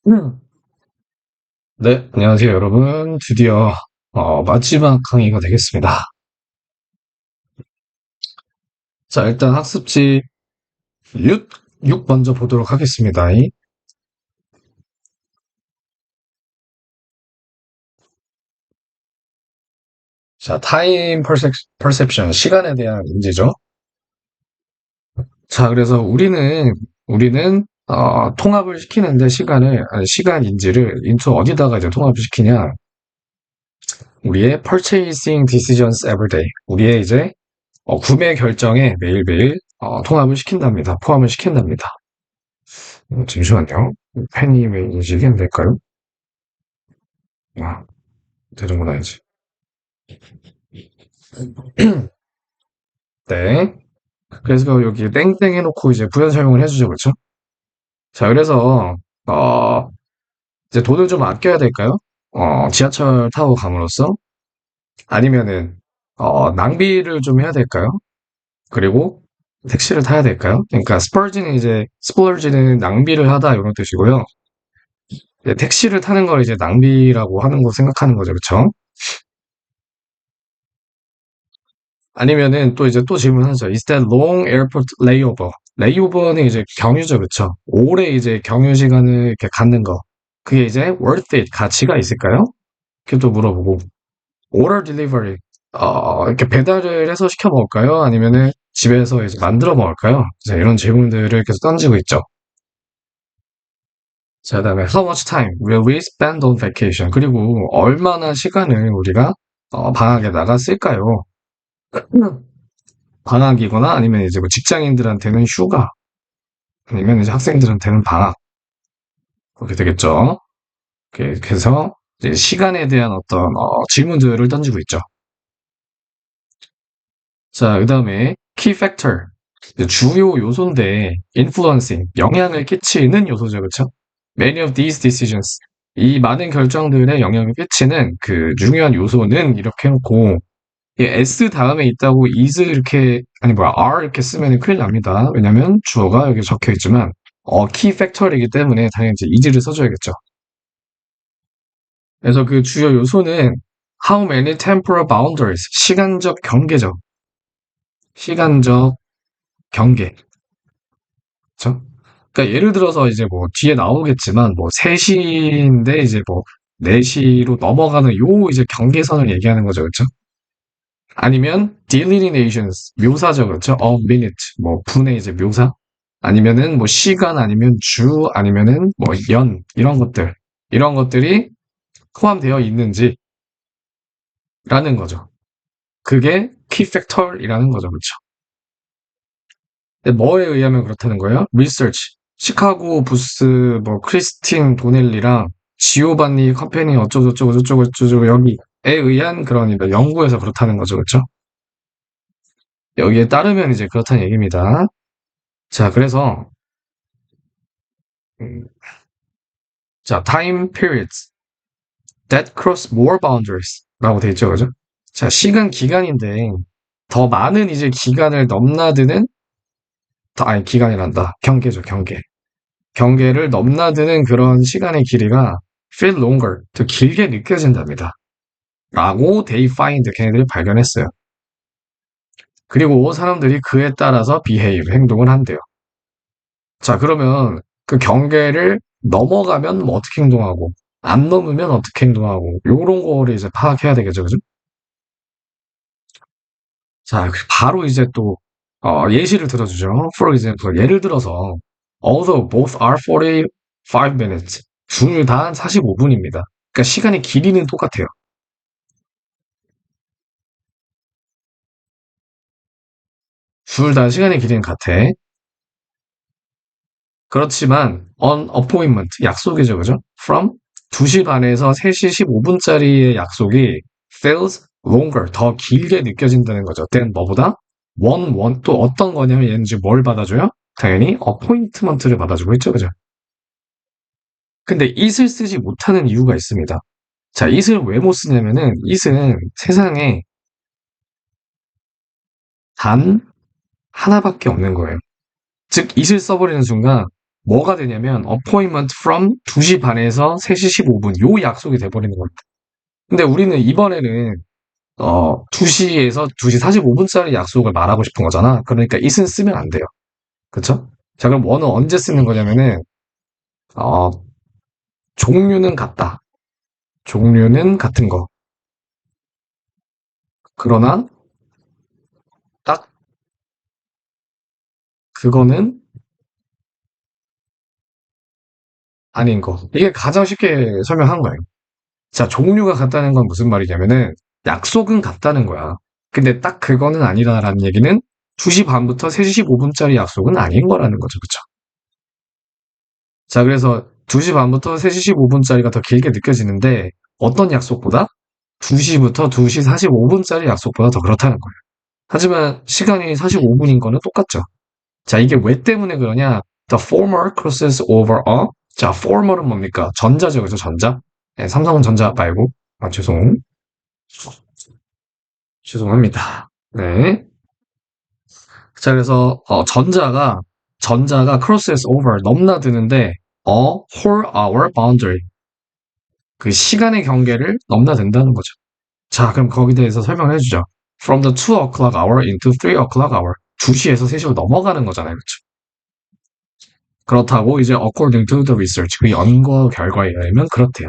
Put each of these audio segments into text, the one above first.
음. 네, 안녕하세요, 여러분. 드디어 마지막 강의가 되겠습니다. 자, 일단 학습지 6 먼저 보도록 하겠습니다. 자, 타임 퍼셉션, 시간에 대한 인지죠. 자, 그래서 우리는 통합을 시키는데 시간 인지를 into 어디다가 이제 통합을 시키냐? 우리의 purchasing decisions every day. 우리의 이제 구매 결정에 매일매일 통합을 시킨답니다. 포함을 시킨답니다. 잠시만요. 펜이 왜 인식이 안 될까요? 아, 되는구나, 이제. 네. 그래서 여기 땡땡 해놓고 이제 부연 설명을 해주죠, 그렇죠? 자, 그래서 이제 돈을 좀 아껴야 될까요? 지하철 타고 감으로써 아니면은 낭비를 좀 해야 될까요? 그리고 택시를 타야 될까요? 그러니까 스플러지는 낭비를 하다 이런 뜻이고요. 이제 택시를 타는 걸 이제 낭비라고 하는 거 생각하는 거죠, 그렇죠? 아니면은 또 이제 또 질문하죠. Is that long airport layover? 레이오버는 이제 경유죠, 그쵸? 오래 이제 경유 시간을 이렇게 갖는 거. 그게 이제 worth it, 가치가 있을까요? 이렇게 또 물어보고. order delivery, 이렇게 배달을 해서 시켜 먹을까요? 아니면은 집에서 이제 만들어 먹을까요? 이제 이런 질문들을 계속 던지고 있죠. 자, 그다음에 how much time will we spend on vacation? 그리고 얼마나 시간을 우리가 방학에 나가 쓸까요? 방학이거나 아니면 이제 뭐 직장인들한테는 휴가, 아니면 이제 학생들한테는 방학, 그렇게 되겠죠. 그래서 이제 시간에 대한 어떤 질문들을 던지고 있죠. 자, 그 다음에 key factor, 이제 주요 요소인데 influencing, 영향을 끼치는 요소죠, 그렇죠? Many of these decisions, 이 많은 결정들에 영향을 끼치는 그 중요한 요소는 이렇게 해놓고 이 S 다음에 있다고 is 이렇게 아니 뭐야 are 이렇게 쓰면 큰일 납니다. 왜냐면 주어가 여기 적혀 있지만 key factor이기 때문에 당연히 이제 is를 써줘야겠죠. 그래서 그 주요 요소는 how many temporal boundaries, 시간적 경계죠. 시간적 경계. 그렇죠? 그러니까 예를 들어서 이제 뭐 뒤에 나오겠지만 뭐 3시인데 이제 뭐 4시로 넘어가는 요 이제 경계선을 얘기하는 거죠. 그렇죠? 아니면 delineations, 묘사죠. 그렇죠? of minute, 뭐 분의 이제 묘사. 아니면은 뭐 시간 아니면 주 아니면은 뭐 연 이런 것들. 이런 것들이 포함되어 있는지라는 거죠. 그게 키 팩터이라는 거죠. 그렇죠? 근데 뭐에 의하면 그렇다는 거예요? 리서치. 시카고 부스 뭐 크리스틴 도넬리랑 지오반니 카페니 어쩌고저쩌고 저쩌고 저쩌고 여기에 의한 그런 연구에서 그렇다는 거죠. 그렇죠? 여기에 따르면 이제 그렇다는 얘기입니다. 자, 그래서 음, 자, time periods that cross more boundaries라고 돼 있죠. 그죠? 자, 시간 기간인데 더 많은 이제 기간을 넘나드는 아니 기간이란다. 경계죠, 경계. 경계를 넘나드는 그런 시간의 길이가 feel longer, 더 길게 느껴진답니다. 라고 they find, 걔네들이 발견했어요. 그리고 사람들이 그에 따라서 behave, 행동을 한대요. 자, 그러면 그 경계를 넘어가면 뭐 어떻게 행동하고, 안 넘으면 어떻게 행동하고, 요런 거를 이제 파악해야 되겠죠, 그죠? 자, 바로 이제 또, 예시를 들어주죠. For example, 예를 들어서, although both are 45 minutes. 둘 다 45분입니다. 그러니까 시간의 길이는 똑같아요. 둘 다 시간의 길이는 같아. 그렇지만 on appointment 약속이죠, 그죠? From 2시 반에서 3시 15분짜리의 약속이 feels longer 더 길게 느껴진다는 거죠. then 뭐보다? 또 어떤 거냐면 얘는 지금 뭘 받아줘요? 당연히 appointment를 받아주고 있죠, 그죠? 근데 it을 쓰지 못하는 이유가 있습니다. 자, it을 왜 못 쓰냐면은 it은 세상에 단 하나밖에 없는 거예요. 즉 it을 써버리는 순간 뭐가 되냐면 appointment from 2시 반에서 3시 15분 요 약속이 돼버리는 겁니다. 근데 우리는 이번에는 2시에서 2시 45분짜리 약속을 말하고 싶은 거잖아. 그러니까 it은 쓰면 안 돼요. 그쵸? 자, 그럼 what은 언제 쓰는 거냐면은 어, 종류는 같다. 종류는 같은 거. 그러나 딱 그거는 아닌 거. 이게 가장 쉽게 설명한 거예요. 자, 종류가 같다는 건 무슨 말이냐면은 약속은 같다는 거야. 근데 딱 그거는 아니다라는 얘기는 2시 반부터 3시 15분짜리 약속은 아닌 거라는 거죠. 그쵸? 자, 그래서 2시 반부터 3시 15분짜리가 더 길게 느껴지는데 어떤 약속보다 2시부터 2시 45분짜리 약속보다 더 그렇다는 거예요. 하지만 시간이 45분인 거는 똑같죠. 자, 이게 왜 때문에 그러냐? The former crosses over a. 자, former은 뭡니까? 전자죠, 그죠? 전자. 네, 삼성은 전자 말고. 아, 죄송합니다. 네. 자, 그래서 전자가 crosses over 넘나드는데 a whole hour boundary 그 시간의 경계를 넘나든다는 거죠. 자, 그럼 거기에 대해서 설명을 해주죠. From the 2 o'clock hour into 3 o'clock hour. 2시에서 3시로 넘어가는 거잖아요. 그렇죠? 그렇다고 이제 according to the research 그 연구 결과에 의하면 그렇대요.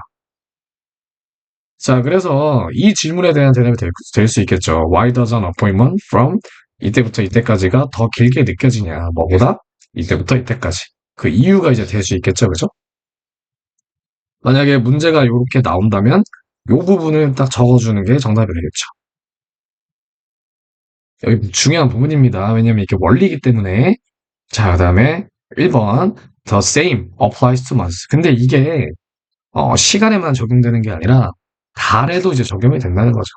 자, 그래서 이 질문에 대한 대답이 될 수 있겠죠. Why does an appointment from 이때부터 이때까지가 더 길게 느껴지냐? 뭐보다? 이때부터 이때까지. 그 이유가 이제 될 수 있겠죠, 그죠? 만약에 문제가 이렇게 나온다면 이 부분을 딱 적어주는 게 정답이 되겠죠. 여기 중요한 부분입니다. 왜냐면 이게 원리이기 때문에. 자, 그 다음에 1번 The same applies to months. 근데 이게 시간에만 적용되는 게 아니라 달에도 이제 적용이 된다는 거죠.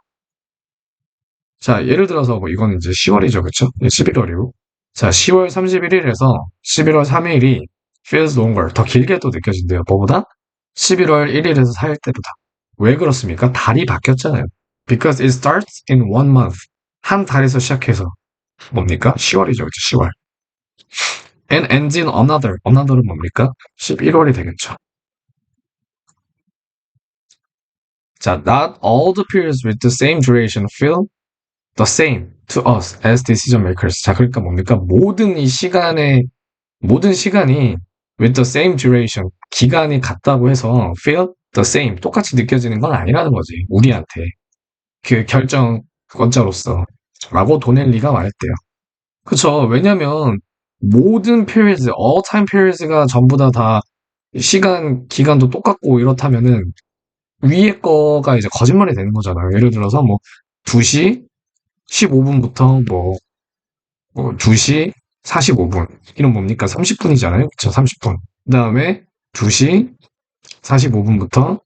자, 예를 들어서 뭐 이거는 이제 10월이죠, 그쵸? 11월이고. 자, 10월 31일에서 11월 3일이 feels longer, 더 길게 또 느껴진대요. 뭐보다? 11월 1일에서 4일 때보다. 왜 그렇습니까? 달이 바뀌었잖아요. Because it starts in one month. 한 달에서 시작해서 뭡니까? 10월이죠, 그쵸? 10월. And ends in another. another는 뭡니까? 11월이 되겠죠. 자, not all the periods with the same duration feel the same to us as decision makers. 자, 그러니까 뭡니까? 모든 시간이 with the same duration, 기간이 같다고 해서 feel the same, 똑같이 느껴지는 건 아니라는 거지. 우리한테. 그 결정권자로서. 라고 도넬리가 말했대요. 그쵸. 왜냐면 모든 periods, all time periods가 전부 다 기간도 똑같고 이렇다면은 위에 거가 이제 거짓말이 되는 거잖아요. 예를 들어서 뭐 2시 15분부터 뭐 2시 45분. 이런 뭡니까? 30분이잖아요. 그쵸? 30분. 그 다음에 2시 45분부터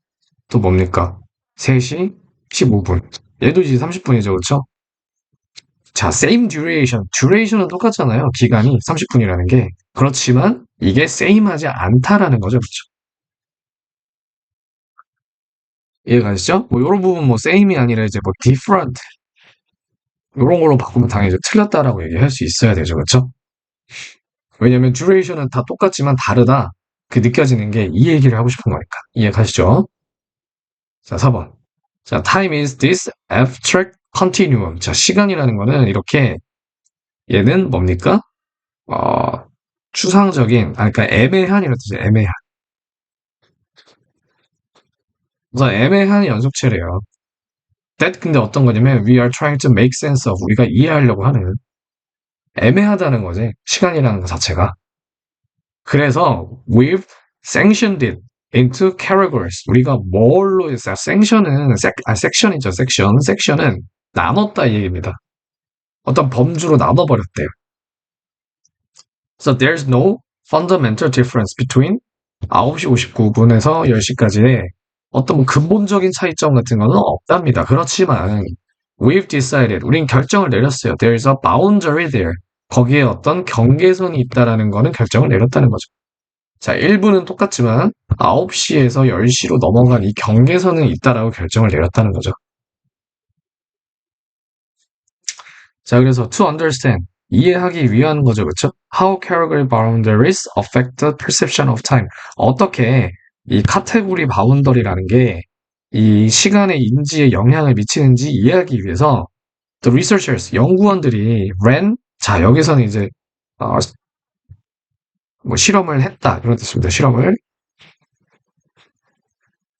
또 뭡니까? 3시 15분. 얘도 이제 30분이죠. 그쵸? 자, same duration. duration은 똑같잖아요. 기간이 30분이라는 게. 그렇지만 이게 same하지 않다라는 거죠. 그쵸? 이해가시죠? 뭐 이런 부분 뭐 same이 아니라 이제 뭐 different 이런 걸로 바꾸면 당연히 틀렸다라고 얘기할 수 있어야 되죠. 그쵸? 왜냐면 듀레이션은 다 똑같지만 다르다. 그 느껴지는 게 이 얘기를 하고 싶은 거니까. 이해가시죠? 자, 4번. 자, time is this abstract continuum. 자, 시간이라는 거는 이렇게 얘는 뭡니까? 어, 그러니까 애매한이라는 뜻이에요. 애매한. 그래서 애매한 연속체래요. That 근데 어떤 거냐면 we are trying to make sense of 우리가 이해하려고 하는 애매하다는 거지. 시간이라는 것 자체가. 그래서 we've sanctioned it into categories. 우리가 뭘로 했어요? 섹션이죠. 섹션은 나눴다 이 얘기입니다. 어떤 범주로 나눠버렸대요. So there's no fundamental difference between 9시 59분에서 10시까지의 어떤 뭐 근본적인 차이점 같은 거는 없답니다. 그렇지만 we've decided, 우린 결정을 내렸어요. There's a boundary there. 거기에 어떤 경계선이 있다라는 거는 결정을 내렸다는 거죠. 자, 1부는 똑같지만 9시에서 10시로 넘어간 이 경계선은 있다라고 결정을 내렸다는 거죠. 자, 그래서 to understand. 이해하기 위한 거죠, 그쵸? How category boundaries affect the perception of time. 어떻게 이 카테고리 바운더리라는 게 이 시간의 인지에 영향을 미치는지 이해하기 위해서 the researchers, 연구원들이 ran, 자, 여기서는 이제 어, 뭐 실험을 했다 이런 뜻입니다. 실험을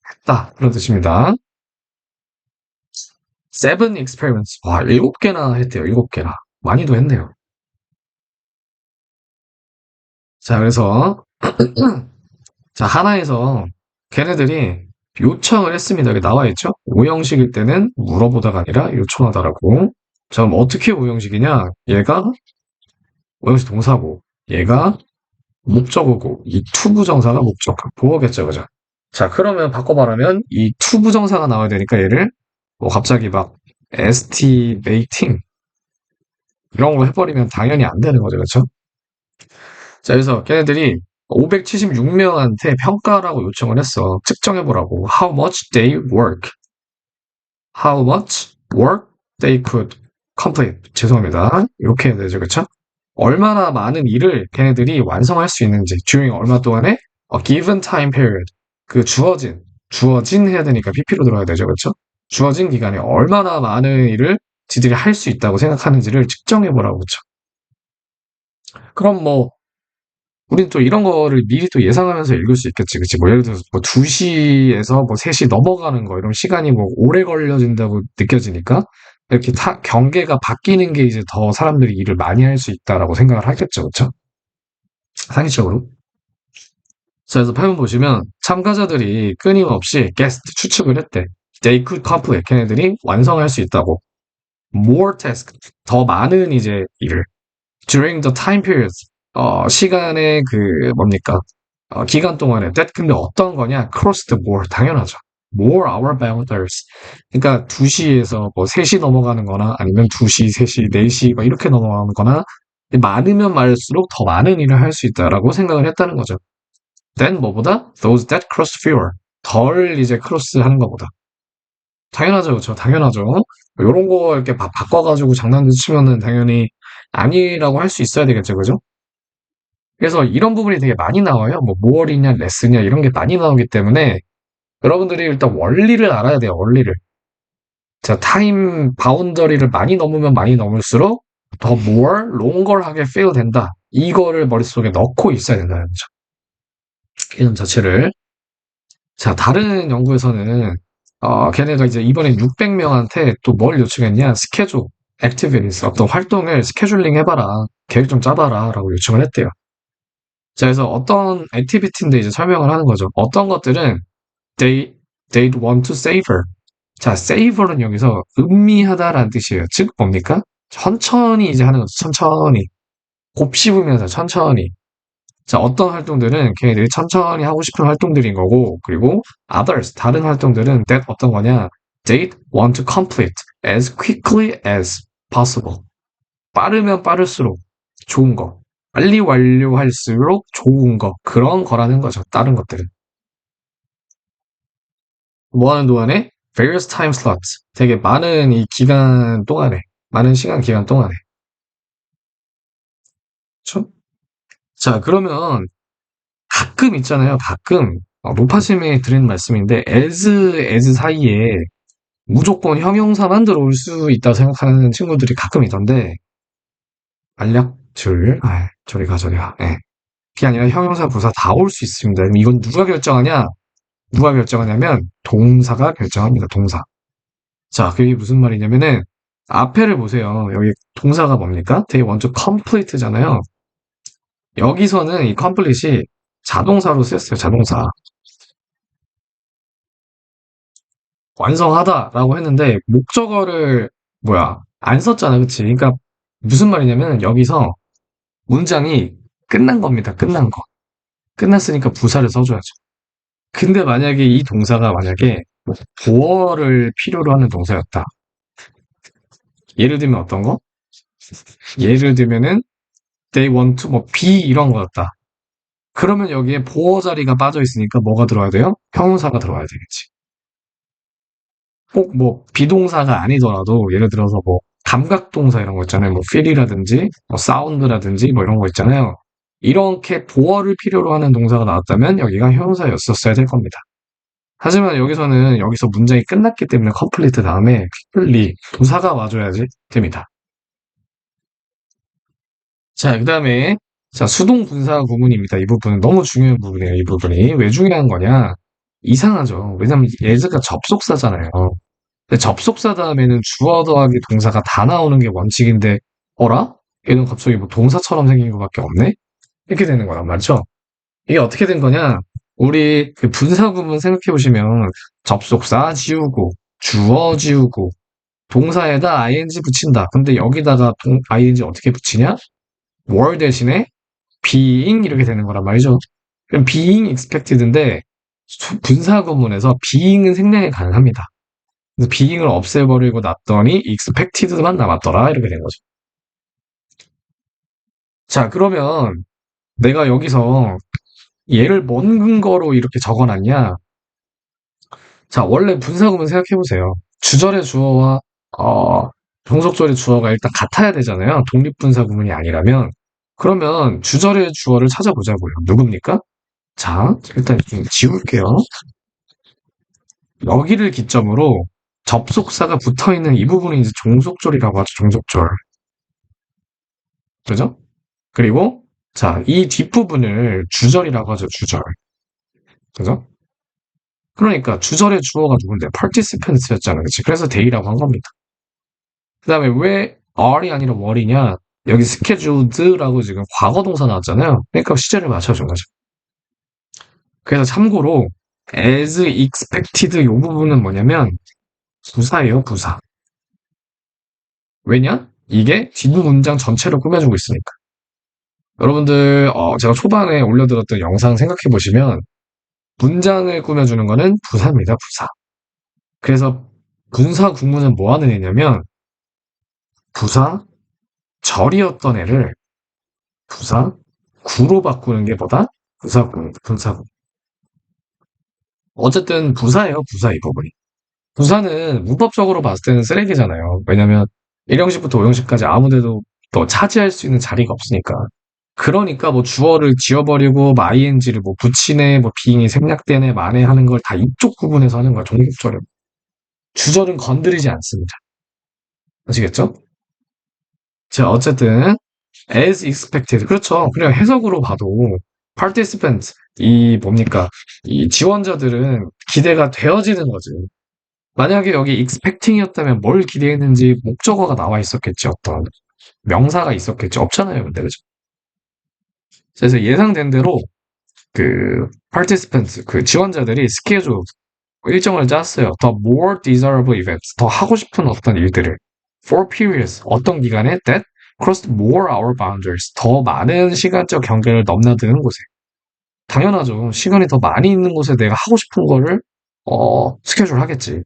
했다 이런 뜻입니다. seven experiments. 와, 7개나 했대요. 7개나. 많이도 했네요. 자, 그래서 자, 하나에서 걔네들이 요청을 했습니다. 여기 나와 있죠? 오형식일 때는 물어보다가 아니라 요청하다라고. 자, 그럼 어떻게 오형식이냐? 얘가 오형식 동사고, 얘가 목적어고, 이 투부정사가 목적, 보어겠죠, 그죠? 자, 그러면 바꿔 말하면 이 투부정사가 나와야 되니까 얘를 뭐 갑자기 막 estimating 이런 거 해버리면 당연히 안 되는 거죠, 그렇죠? 자, 그래서 걔네들이 576명한테 평가라고 요청을 했어. 측정해보라고. How much they work. How much work they could complete. 죄송합니다. 이렇게 해야 되죠, 그쵸? 얼마나 많은 일을 걔네들이 완성할 수 있는지. during 얼마 동안에 a given time period. 그 주어진 해야 되니까 PP로 들어야 되죠, 그쵸? 주어진 기간에 얼마나 많은 일을 지들이 할 수 있다고 생각하는지를 측정해보라고, 그쵸? 그럼 뭐, 우린 또 이런 거를 미리 또 예상하면서 읽을 수 있겠지, 그치? 뭐 예를 들어서 뭐 2시에서 뭐 3시 넘어가는 거, 이런 시간이 뭐 오래 걸려진다고 느껴지니까 이렇게 경계가 바뀌는 게 이제 더 사람들이 일을 많이 할 수 있다라고 생각을 하겠죠, 그쵸? 상식적으로. 자, 그래서 표현 보시면 참가자들이 끊임없이 guess, 추측을 했대. They could complete, 걔네들이 완성할 수 있다고. More task, 더 많은 이제 일을. During the time periods, 시간의 그 뭡니까? 기간 동안에 that 근데 어떤 거냐? Cross the board 당연하죠. More hour boundaries. 그러니까 2시에서 뭐 3시 넘어가는 거나 아니면 2시, 3시, 4시 막 이렇게 넘어가는 거나 많으면 많을수록 더 많은 일을 할 수 있다라고 생각을 했다는 거죠. Then 뭐보다? Those that cross fewer. 덜 이제 크로스 하는 것보다. 당연하죠, 그렇죠? 당연하죠. 요런 거 이렇게 바꿔가지고 장난도 치면은 당연히 아니라고 할 수 있어야 되겠죠, 그죠? 그래서 이런 부분이 되게 많이 나와요. 뭐 모어리냐, 레스냐 이런 게 많이 나오기 때문에 여러분들이 일단 원리를 알아야 돼요. 원리를. 자, 타임 바운더리를 많이 넘으면 많이 넘을수록 더 more, longer하게 feel 된다. 이거를 머릿속에 넣고 있어야 된다는 거죠. 개념 자체를. 자, 다른 연구에서는 걔네가 이제 이번에 600명한테 또 뭘 요청했냐? 스케줄, activities, 어떤 활동을 스케줄링 해봐라. 계획 좀 짜봐라. 라고 요청을 했대요. 자, 그래서 어떤 액티비티인데 이제 설명을 하는 거죠. 어떤 것들은 they'd want to savor. 자, savor는 여기서 음미하다라는 뜻이에요. 즉 뭡니까? 천천히 이제 하는 거죠. 천천히. 곱씹으면서 천천히. 자, 어떤 활동들은 걔네들이 천천히 하고 싶은 활동들인 거고, 그리고 others, 다른 활동들은 that 어떤 거냐? They'd want to complete as quickly as possible. 빠르면 빠를수록 좋은 거. 빨리 완료할수록 좋은 거. 그런 거라는 거죠. 다른 것들은. 뭐 하는 동안에? various time slots. 되게 많은 이 기간 동안에. 많은 시간 기간 동안에. 그쵸? 자, 그러면 가끔 있잖아요. 가끔. 노파심에 드린 말씀인데, as 사이에 무조건 형용사만 들어올 수 있다 생각하는 친구들이 가끔 있던데, 저리 가, 저리 가. 예. 그게 아니라 형용사, 부사 다 올 수 있습니다. 그럼 이건 누가 결정하냐? 누가 결정하냐면 동사가 결정합니다. 동사. 자, 그게 무슨 말이냐면은 앞에를 보세요. 여기 동사가 뭡니까? 되게 먼저 complete잖아요. 여기서는 이 complete이 자동사로 쓰였어요. 자동사. 완성하다라고 했는데 목적어를 안 썼잖아. 그치? 그러니까 무슨 말이냐면 여기서 문장이 끝난 겁니다. 끝난 거. 끝났으니까 부사를 써줘야죠. 근데 만약에 이 동사가 만약에 보어를 필요로 하는 동사였다. 예를 들면 어떤 거? 예를 들면은 they want to 뭐 be 이런 거였다. 그러면 여기에 보어 자리가 빠져 있으니까 뭐가 들어야 돼요? 형용사가 들어와야 되겠지. 꼭 뭐 비동사가 아니더라도 예를 들어서 뭐 감각동사 이런 거 있잖아요. 뭐 feel이라든지 뭐 sound라든지 뭐 이런 거 있잖아요. 이렇게 보어를 필요로 하는 동사가 나왔다면 여기가 형용사였었어야 될 겁니다. 하지만 여기서 문장이 끝났기 때문에 complete 다음에 quickly 부사가 와줘야지 됩니다. 자, 그 다음에 자, 수동 분사 구문입니다. 이 부분은 너무 중요한 부분이에요. 이 부분이 왜 중요한 거냐? 이상하죠. 왜냐면 얘가 접속사잖아요. 근데 접속사 다음에는 주어 더하기 동사가 다 나오는 게 원칙인데, 어라? 얘는 갑자기 뭐 동사처럼 생긴 것밖에 없네? 이렇게 되는 거란 말이죠. 이게 어떻게 된 거냐? 우리 그 분사 구문 생각해 보시면 접속사 지우고 주어 지우고 동사에다 ing 붙인다. 근데 여기다가 ing 어떻게 붙이냐? were 대신에 being 이렇게 되는 거란 말이죠. 그럼 being expected인데 분사 구문에서 being은 생략이 가능합니다. 그래서 being을 없애버리고 놨더니 expected만 남았더라 이렇게 된 거죠. 자, 그러면 내가 여기서 얘를 뭔 근거로 이렇게 적어놨냐? 자, 원래 분사구문 생각해보세요. 주절의 주어와 종속절의 주어가 일단 같아야 되잖아요. 독립분사구문이 아니라면. 그러면 주절의 주어를 찾아보자고요. 누굽니까? 자, 일단 좀 지울게요. 여기를 기점으로 접속사가 붙어있는 이 부분이 이제 종속절이라고 하죠. 종속절. 그죠? 그리고 자, 이 뒷부분을 주절이라고 하죠. 주절. 그죠? 그러니까 주절의 주어가 누군데? participants였잖아요. 그치? 그래서 they라고 한 겁니다. 그 다음에 왜 are이 아니라 were이냐? 여기 scheduled라고 지금 과거 동사 나왔잖아요. 그러니까 시제를 맞춰준 거죠. 그래서 참고로 as expected 이 부분은 뭐냐면 부사예요, 부사. 왜냐? 이게 뒷문장 전체를 꾸며주고 있으니까. 여러분들 제가 초반에 올려드렸던 영상 생각해 보시면 문장을 꾸며주는 거는 부사입니다, 부사. 그래서 분사 구문은 뭐 하는 애냐면 부사 절이었던 애를 부사 구로 바꾸는 게 뭐다? 부사구, 분사구. 어쨌든 부사예요, 부사 이 부분이. 부사는 문법적으로 봤을 때는 쓰레기잖아요. 왜냐면 1형식부터 5형식까지 아무데도 또 차지할 수 있는 자리가 없으니까. 그러니까 뭐 주어를 지워버리고 뭐 ing를 뭐 붙이네, 뭐 being이 생략되네, 만에 하는 걸 다 이쪽 부분에서 하는 거야, 종속절은. 주절은 건드리지 않습니다. 아시겠죠? 자, 어쨌든 as expected. 그렇죠. 그냥 해석으로 봐도 participant 이 뭡니까? 이 지원자들은 기대가 되어지는 거지. 만약에 여기 expecting이었다면 뭘 기대했는지 목적어가 나와 있었겠지. 어떤 명사가 있었겠지. 없잖아요. 근데 그죠? 그래서 예상된 대로 그 participants 그 지원자들이 스케줄 일정을 짰어요. 더 more desirable events 더 하고 싶은 어떤 일들을 for periods 어떤 기간에 that crossed more our boundaries 더 많은 시간적 경계를 넘나드는 곳에 당연하죠. 시간이 더 많이 있는 곳에 내가 하고 싶은 거를 스케줄 하겠지.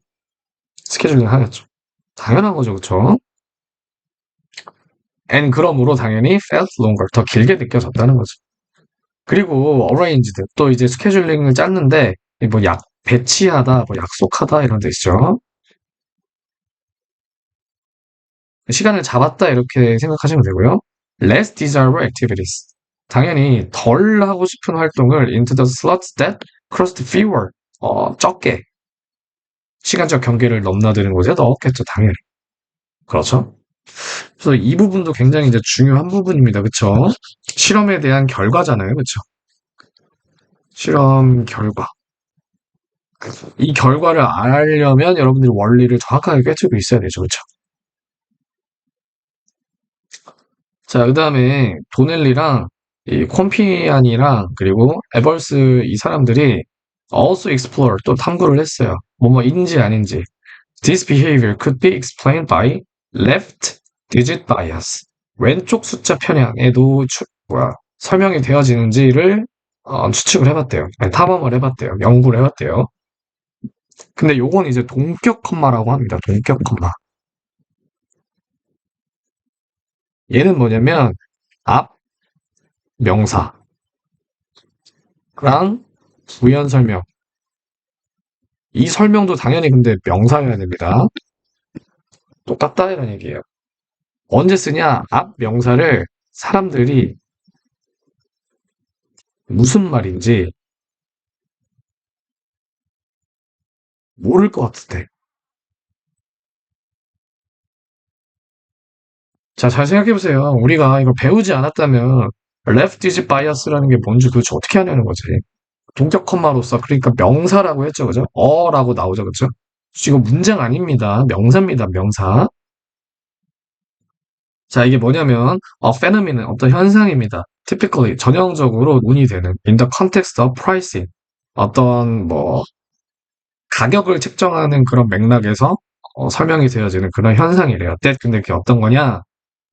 스케줄링 하겠죠. 당연한 거죠, 그쵸? and 그러므로 당연히 felt longer 더 길게 느껴졌다는 거죠. 그리고 arranged 또 이제 스케줄링을 짰는데 뭐 배치하다, 뭐 약속하다 이런 데 있죠. 시간을 잡았다 이렇게 생각하시면 되고요. less desirable activities 당연히 덜 하고 싶은 활동을 into the slots that cost fewer 적게 시간적 경계를 넘나드는 곳에 넣었겠죠, 당연히. 그렇죠? 그래서 이 부분도 굉장히 이제 중요한 부분입니다. 그쵸? 실험에 대한 결과잖아요. 그쵸? 실험 결과. 이 결과를 알려면 여러분들이 원리를 정확하게 꿰뚫고 있어야 되죠. 그쵸? 자, 그 다음에 도넬리랑 이 콤피안이랑 그리고 에벌스 이 사람들이 also explore 또 탐구를 했어요. 뭐뭐인지 아닌지. This behavior could be explained by left digit bias. 왼쪽 숫자 편향에도 설명이 되어지는지를 추측을 해봤대요. 아니, 탐험을 해봤대요. 연구를 해봤대요. 근데 요건 이제 동격 컴마라고 합니다. 동격 컴마. 얘는 뭐냐면 앞 명사랑 부연 설명. 이 설명도 당연히 근데 명사여야 됩니다. 똑같다 이런 얘기예요. 언제 쓰냐? 앞 명사를 사람들이 무슨 말인지 모를 것 같을 때. 자, 잘 생각해보세요. 우리가 이걸 배우지 않았다면 left is bias라는 게 뭔지 도대체 어떻게 하냐는 거지. 동격 컴마로서 그러니까 명사라고 했죠, 그죠? 어라고 나오죠, 그죠? 이거 문장 아닙니다. 명사입니다, 명사. 자, 이게 뭐냐면 phenomenon 어떤 현상입니다. typically 전형적으로 논의되는 in the context of pricing 어떤 뭐 가격을 책정하는 그런 맥락에서 설명이 되어지는 그런 현상이래요. 근데 그게 어떤 거냐?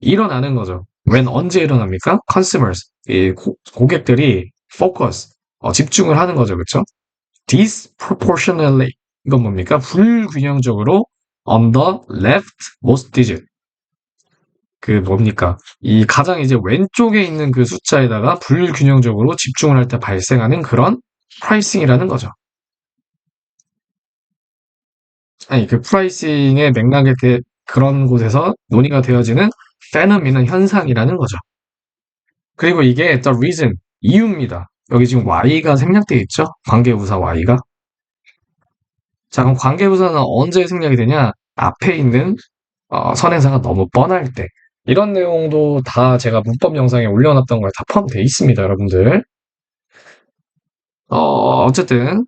일어나는 거죠. 언제 일어납니까? consumers 이 고객들이 focus 집중을 하는 거죠, 그렇죠? disproportionately 이건 뭡니까? 불균형적으로 on the left most digit 그 뭡니까? 이 가장 이제 왼쪽에 있는 그 숫자에다가 불균형적으로 집중을 할 때 발생하는 그런 프라이싱이라는 거죠. 아니, 그 프라이싱의 맥락에 대해 그런 곳에서 논의가 되어지는 페노미는 현상이라는 거죠. 그리고 이게 the reason, 이유입니다. 여기 지금 y가 생략되어 있죠? 관계부사 y가. 자, 그럼 관계부사는 언제 생략이 되냐? 앞에 있는 선행사가 너무 뻔할 때. 이런 내용도 다 제가 문법 영상에 올려놨던 거에 다 포함되어 있습니다, 여러분들. 어쨌든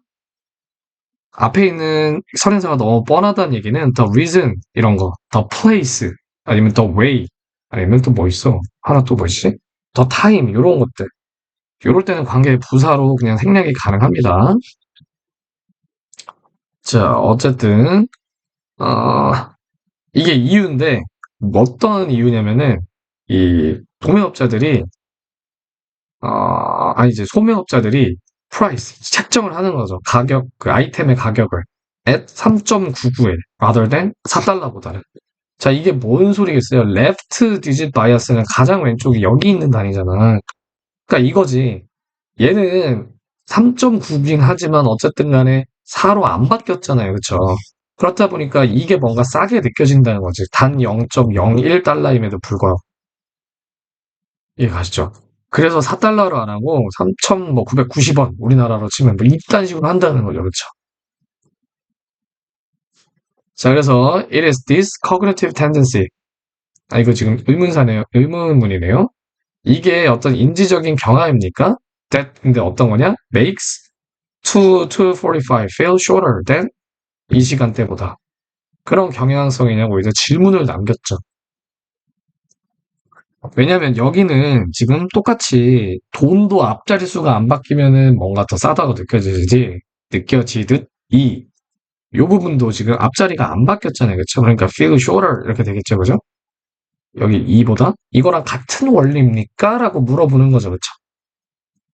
앞에 있는 선행사가 너무 뻔하다는 얘기는 the reason 이런 거, the place 아니면 the way 아니면 또 뭐 있어? 하나 또 뭐 있지? the time 이런 것들. 이럴 때는 관계 부사로 그냥 생략이 가능합니다. 자, 어쨌든 이게 이유인데 어떤 이유냐면은 이 도매업자들이 아니지 소매업자들이 price 책정을 하는 거죠. 가격 그 아이템의 가격을 at 3.99에 rather than 4달러보다는. 자, 이게 뭔 소리겠어요? left digit bias는 가장 왼쪽이 여기 있는 단위잖아. 그러니까 이거지. 얘는 3.9긴 하지만 어쨌든 간에 4로 안 바뀌었잖아요. 그쵸? 그렇다 보니까 이게 뭔가 싸게 느껴진다는 거지. 단 0.01달러임에도 불구하고. 이해 가시죠? 그래서 4달러로 안 하고 3,990원 우리나라로 치면 뭐 이딴 식으로 한다는 거죠. 그렇죠? 자, 그래서 it is this cognitive tendency. 이거 지금 의문사네요. 의문문이네요. 이게 어떤 인지적인 경향입니까? that 근데 어떤 거냐? makes 2:45 feel shorter than 이 시간대보다. 그런 경향성이냐고 이제 질문을 남겼죠. 왜냐면 여기는 지금 똑같이 돈도 앞자리 수가 안 바뀌면은 뭔가 더 싸다고 느껴지듯 요 부분도 지금 앞자리가 안 바뀌었잖아요. 그쵸? 그러니까 feel shorter 이렇게 되겠죠. 그죠? 여기 이보다 이거랑 같은 원리입니까? 라고 물어보는 거죠. 그쵸?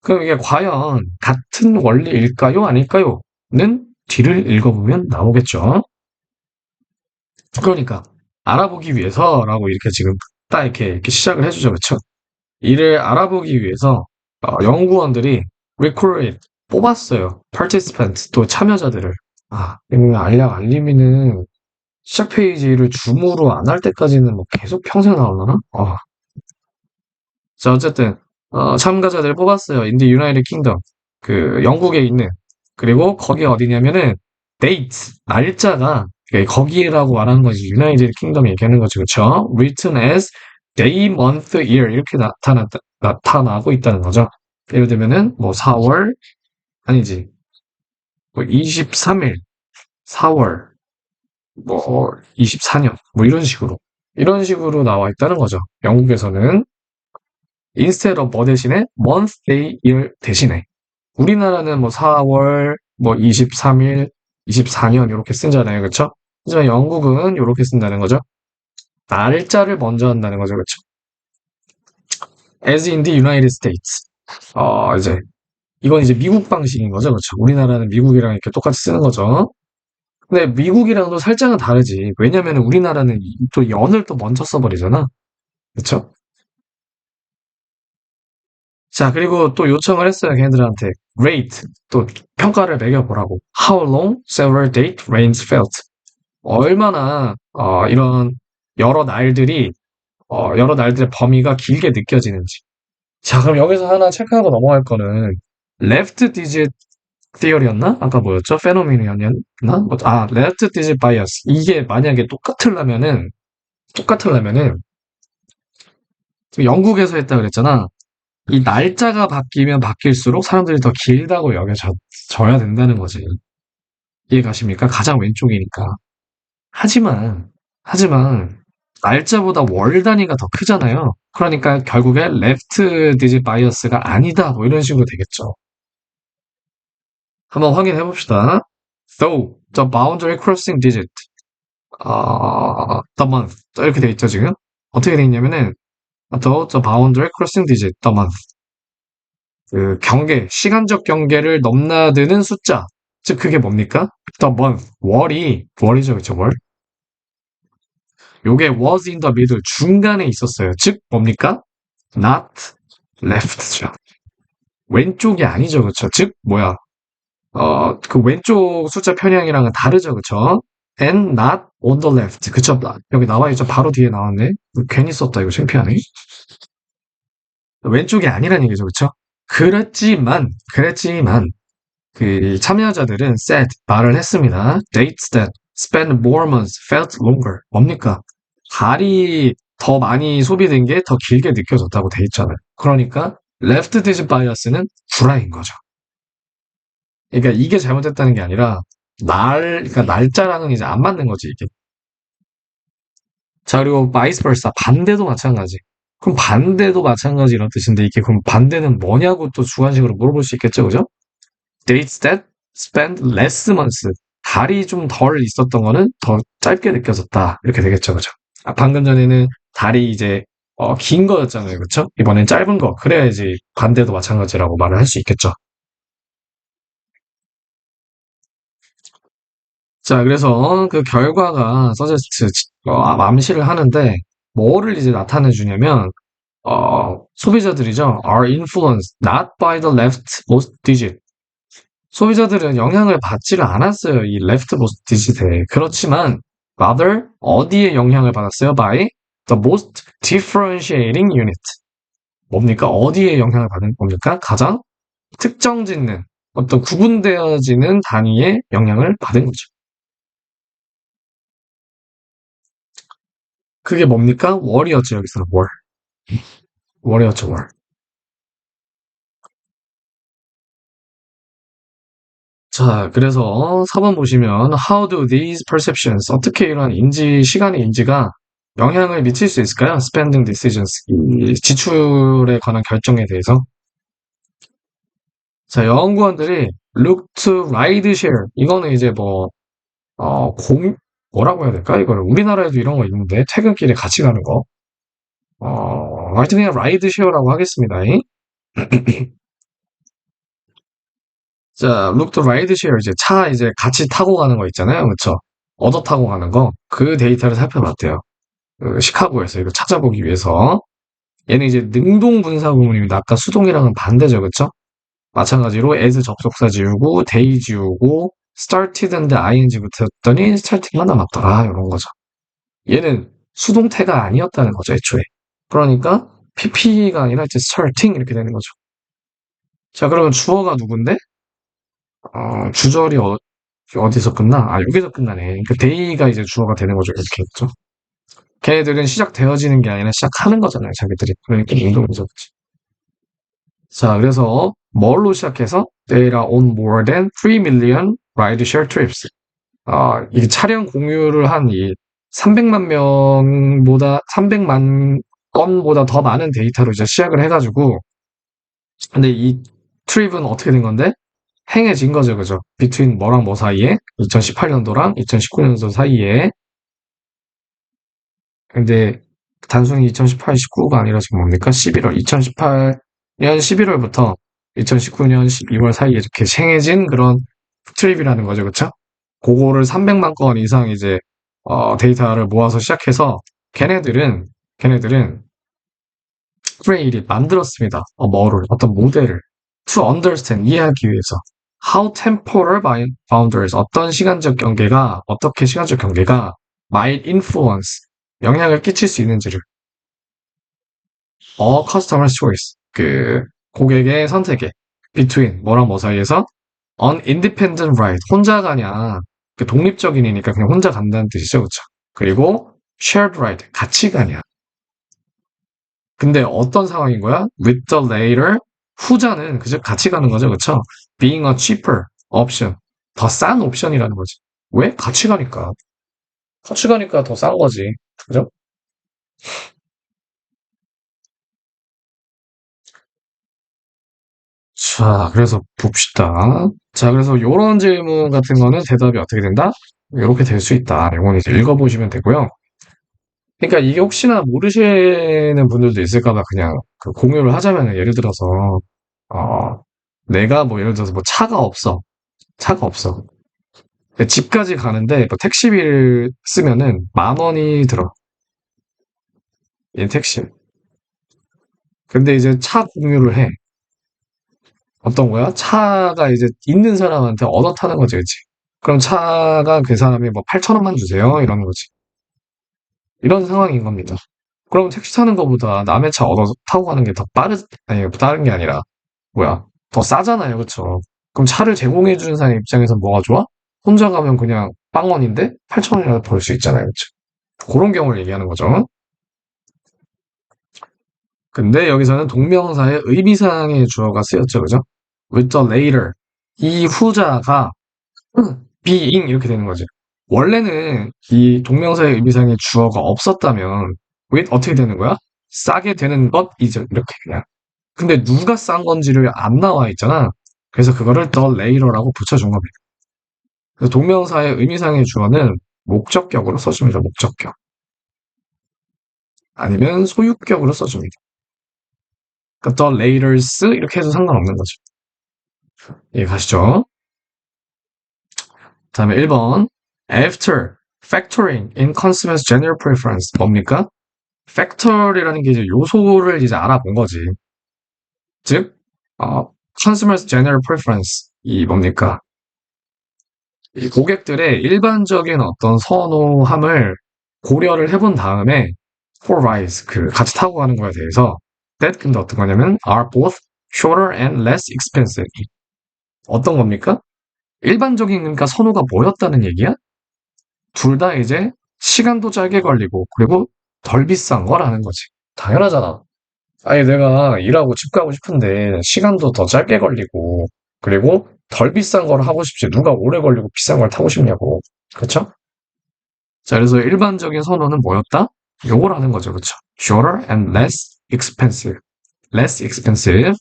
그럼 이게 과연 같은 원리일까요? 아닐까요? 는 뒤를 읽어보면 나오겠죠. 그러니까 알아보기 위해서라고 이렇게 지금 딱 이렇게 시작을 해주죠. 그쵸? 이를 알아보기 위해서 연구원들이 recruit 뽑았어요. participant 또 참여자들을. 이거 알림이는 시작 페이지를 줌으로 안 할 때까지는 뭐 계속 평생 나오려나? 자, 어쨌든 참가자들을 뽑았어요. in the United Kingdom. 그 영국에 있는 그리고 거기 어디냐면은 date 날짜가 거기라고 말하는 거지. United Kingdom 얘기하는 거죠. 그쵸? written as day, month, year 이렇게 나타나고 있다는 거죠. 예를 들면은 뭐 4월 아니지 뭐 23일 4월 뭐 24년 뭐 이런 식으로 나와 있다는 거죠. 영국에서는 instead of 뭐 대신에 month, day, year 대신에 우리나라는 뭐 4월 뭐 23일 24년 이렇게 쓰잖아요. 그렇죠? 하지만 영국은 이렇게 쓴다는 거죠. 날짜를 먼저 한다는 거죠. 그렇죠? as in the United States. 이제 이건 이제 미국 방식인 거죠. 그렇죠? 우리나라는 미국이랑 이렇게 똑같이 쓰는 거죠. 근데 미국이랑도 살짝은 다르지. 왜냐면 우리나라는 또 연을 또 먼저 써버리잖아. 그쵸? 자, 그리고 또 요청을 했어요. 걔네들한테. rate. 또 평가를 매겨보라고. How long several date rains felt. 얼마나, 이런 여러 날들이 여러 날들의 범위가 길게 느껴지는지. 자, 그럼 여기서 하나 체크하고 넘어갈 거는 left digit theory였나? 아까 뭐였죠? 페노미넌이었나? left digit bias. 이게 만약에 똑같으려면은 지금 영국에서 했다 그랬잖아. 이 날짜가 바뀌면 바뀔수록 사람들이 더 길다고 여겨져야 된다는 거지. 이해 가십니까? 가장 왼쪽이니까. 하지만 날짜보다 월 단위가 더 크잖아요. 그러니까 결국에 left digit bias가 아니다. 뭐 이런 식으로 되겠죠. 한번 확인해 봅시다. Though the boundary crossing digit, the month 이렇게 돼 있죠 지금. 어떻게 돼 있냐면은 though the boundary crossing digit, the month. 그 시간적 경계를 넘나드는 숫자. 즉 그게 뭡니까? The month, 월이죠, 그쵸, 월. 요게 was in the middle, 중간에 있었어요. 즉 뭡니까? Not left죠. 왼쪽이 아니죠, 그쵸? 즉 뭐야? 그 왼쪽 숫자 편향이랑은 다르죠, 그쵸? And not on the left. 그쵸? 여기 나와 있죠? 바로 뒤에 나왔네. 괜히 썼다, 이거 창피하네. 왼쪽이 아니란 얘기죠, 그쵸? 그랬지만, 그 참여자들은 말을 했습니다. Dates that spend more months felt longer. 뭡니까? 달이 더 많이 소비된 게 더 길게 느껴졌다고 돼 있잖아요. 그러니까 left digit bias는 불화인 거죠. 그러니까 이게 잘못됐다는 게 아니라 그러니까 날짜랑은 이제 안 맞는 거지 이게. 자, 그리고 vice versa, 반대도 마찬가지. 그럼 반대도 마찬가지 이런 뜻인데 이게 그럼 반대는 뭐냐고 또 주관식으로 물어볼 수 있겠죠, 그죠? Dates that spend less months. 달이 좀 덜 있었던 거는 더 짧게 느껴졌다. 이렇게 되겠죠, 그죠? 방금 전에는 달이 이제 긴 거였잖아요, 그쵸? 이번엔 짧은 거. 그래야지 반대도 마찬가지라고 말을 할 수 있겠죠. 자, 그래서 그 결과가 암시를 하는데 뭐를 이제 나타내 주냐면 소비자들이죠. are influenced not by the leftmost digit. 소비자들은 영향을 받지를 않았어요. 이 leftmost digit에. 그렇지만 rather 어디에 영향을 받았어요? by the most differentiating unit. 뭡니까? 어디에 영향을 받은 겁니까? 가장 특정 짓는 어떤 구분되어지는 단위에 영향을 받은 거죠. 그게 뭡니까? 월이었죠, 여기서는 월. 월이었죠, 월. 자, 그래서 4번 보시면 how do these perceptions, 어떻게 이런 시간의 인지가 영향을 미칠 수 있을까요? spending decisions, 이 지출에 관한 결정에 대해서. 자, 연구원들이 look to ride share, 이거는 이제 어, 공, 뭐라고 해야 될까? 이거를 우리나라에도 이런 거 있는데 퇴근길에 같이 가는 거. 하여튼 그냥 라이드 쉐어라고 하겠습니다. 자, look to ride share, 이제 차 이제 같이 타고 가는 거 있잖아요. 그쵸? 얻어 타고 가는 거. 그 데이터를 살펴봤대요. 그 시카고에서 이거 찾아보기 위해서. 얘는 이제 능동 분사 구문입니다. 아까 수동이랑은 반대죠. 그쵸? 마찬가지로 as 접속사 지우고 day 지우고 started and ing 붙였더니 starting만 남았더라. 이런 거죠. 얘는 수동태가 아니었다는 거죠, 애초에. 그러니까 pp가 아니라 이제 starting 이렇게 되는 거죠. 자, 그러면 주어가 누군데? 주절이 어디서 끝나? 여기서 끝나네. 그러니까 day가 이제 주어가 되는 거죠. 이렇게 했죠. 걔네들은 시작되어지는 게 아니라 시작하는 거잖아요, 자기들이. 그러니까 운동이죠. 자, 그래서 뭘로 시작해서 There are on more than 3 million rideshare trips. 이 차량 공유를 한 이 300만 건보다 더 많은 데이터로 이제 시작을 해가지고, 근데 이 트립은 어떻게 된 건데? 행해진 거죠, 그죠? between 뭐랑 뭐 사이에? 2018년도랑 2019년도 사이에. 근데 단순히 2018, 19가 아니라 지금 뭡니까? 2018년 11월부터 2019년 12월 사이에 이렇게 행해진 그런 트립이라는 거죠, 그쵸? 그거를 300만 건 이상 이제 데이터를 모아서 시작해서 걔네들은 프레일이 만들었습니다. 어떤 모델을 to understand, 이해하기 위해서 how temporal boundaries, 어떻게 시간적 경계가 might influence, 영향을 끼칠 수 있는지를. customer's choice. 그 고객의 선택에 between 뭐랑 뭐 사이에서 an independent right. 혼자가 아니야. 그 독립적인이니까 그냥 혼자 간다는 뜻이죠. 그쵸? 그리고 shared right. 같이가 아니야. 근데 어떤 상황인 거야? With the later 후자는 그저 같이 가는 거죠. 그쵸? Being a cheaper option. 더 싼 옵션이라는 거지. 왜? 같이 가니까. 같이 가니까 더 싼 거지. 그죠? 자, 그래서 봅시다. 자, 그래서 요런 질문 같은 거는 대답이 어떻게 된다? 이렇게 될 수 있다. 이건 이제 읽어보시면 되고요. 그러니까 이게 혹시나 모르시는 분들도 있을까 봐 그냥 그 공유를 하자면 예를 들어서 어, 내가 뭐 예를 들어서 뭐 차가 없어. 차가 없어. 근데 집까지 가는데 뭐 택시비를 쓰면은 10,000원이 들어. 이 택시. 근데 이제 차 공유를 해. 어떤 거야? 차가 이제 있는 사람한테 얻어 타는 거지, 그치? 그럼 차가 그 사람이 뭐 8,000원만 주세요. 이러는 거지. 이런 상황인 겁니다. 그럼 택시 타는 것보다 남의 차 얻어 타고 가는 게 더 아니, 다른 게 아니라, 뭐야, 더 싸잖아요. 그쵸? 그럼 차를 제공해주는 사람 입장에서 뭐가 좋아? 혼자 가면 그냥 빵원인데 8,000원이라도 벌 수 있잖아요. 그쵸? 그런 경우를 얘기하는 거죠. 근데 여기서는 동명사의 의미상의 주어가 쓰였죠. 그죠? with the later. 이 후자가 being 이렇게 되는 거죠. 원래는 이 동명사의 의미상의 주어가 없었다면 with 어떻게 되는 거야? 싸게 되는 것이죠. 이렇게 그냥. 근데 누가 싼 건지를 안 나와 있잖아. 그래서 그거를 the later라고 붙여준 겁니다. 그래서 동명사의 의미상의 주어는 목적격으로 써줍니다. 목적격. 아니면 소유격으로 써줍니다. 그러니까 the laters 이렇게 해도 상관없는 거죠. 이해 가시죠? 다음에 1번. After factoring in consumer's general preference. 뭡니까? factor이라는 게 이제 요소를 이제 알아본 거지. 즉, consumer's general preference. 이 뭡니까? 이 고객들의 일반적인 어떤 선호함을 고려를 해본 다음에 for rides, 그 같이 타고 가는 거에 대해서 that 근데 어떤 거냐면 are both shorter and less expensive. 어떤 겁니까? 일반적인 그러니까 선호가 뭐였다는 얘기야? 둘 다 이제 시간도 짧게 걸리고 그리고 덜 비싼 거라는 거지. 당연하잖아. 아니 내가 일하고 집 가고 싶은데 시간도 더 짧게 걸리고 그리고 덜 비싼 걸 하고 싶지 누가 오래 걸리고 비싼 걸 타고 싶냐고. 그렇죠? 자, 그래서 일반적인 선호는 뭐였다? 요거라는 거죠. 그렇죠? Shorter and less expensive. less expensive.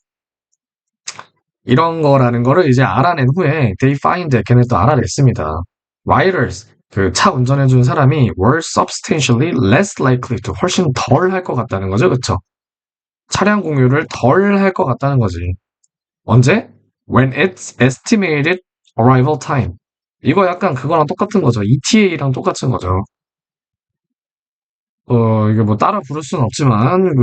이런 거라는 거를 이제 알아낸 후에 they find 걔네 또 알아냈습니다. Riders 그 차 운전해주는 사람이 were substantially less likely to 훨씬 덜 할 것 같다는 거죠. 그쵸? 차량 공유를 덜 할 것 같다는 거지. 언제? When it's estimated arrival time. 이거 약간 그거랑 똑같은 거죠. ETA랑 똑같은 거죠. 이게 뭐 따라 부를 수는 없지만,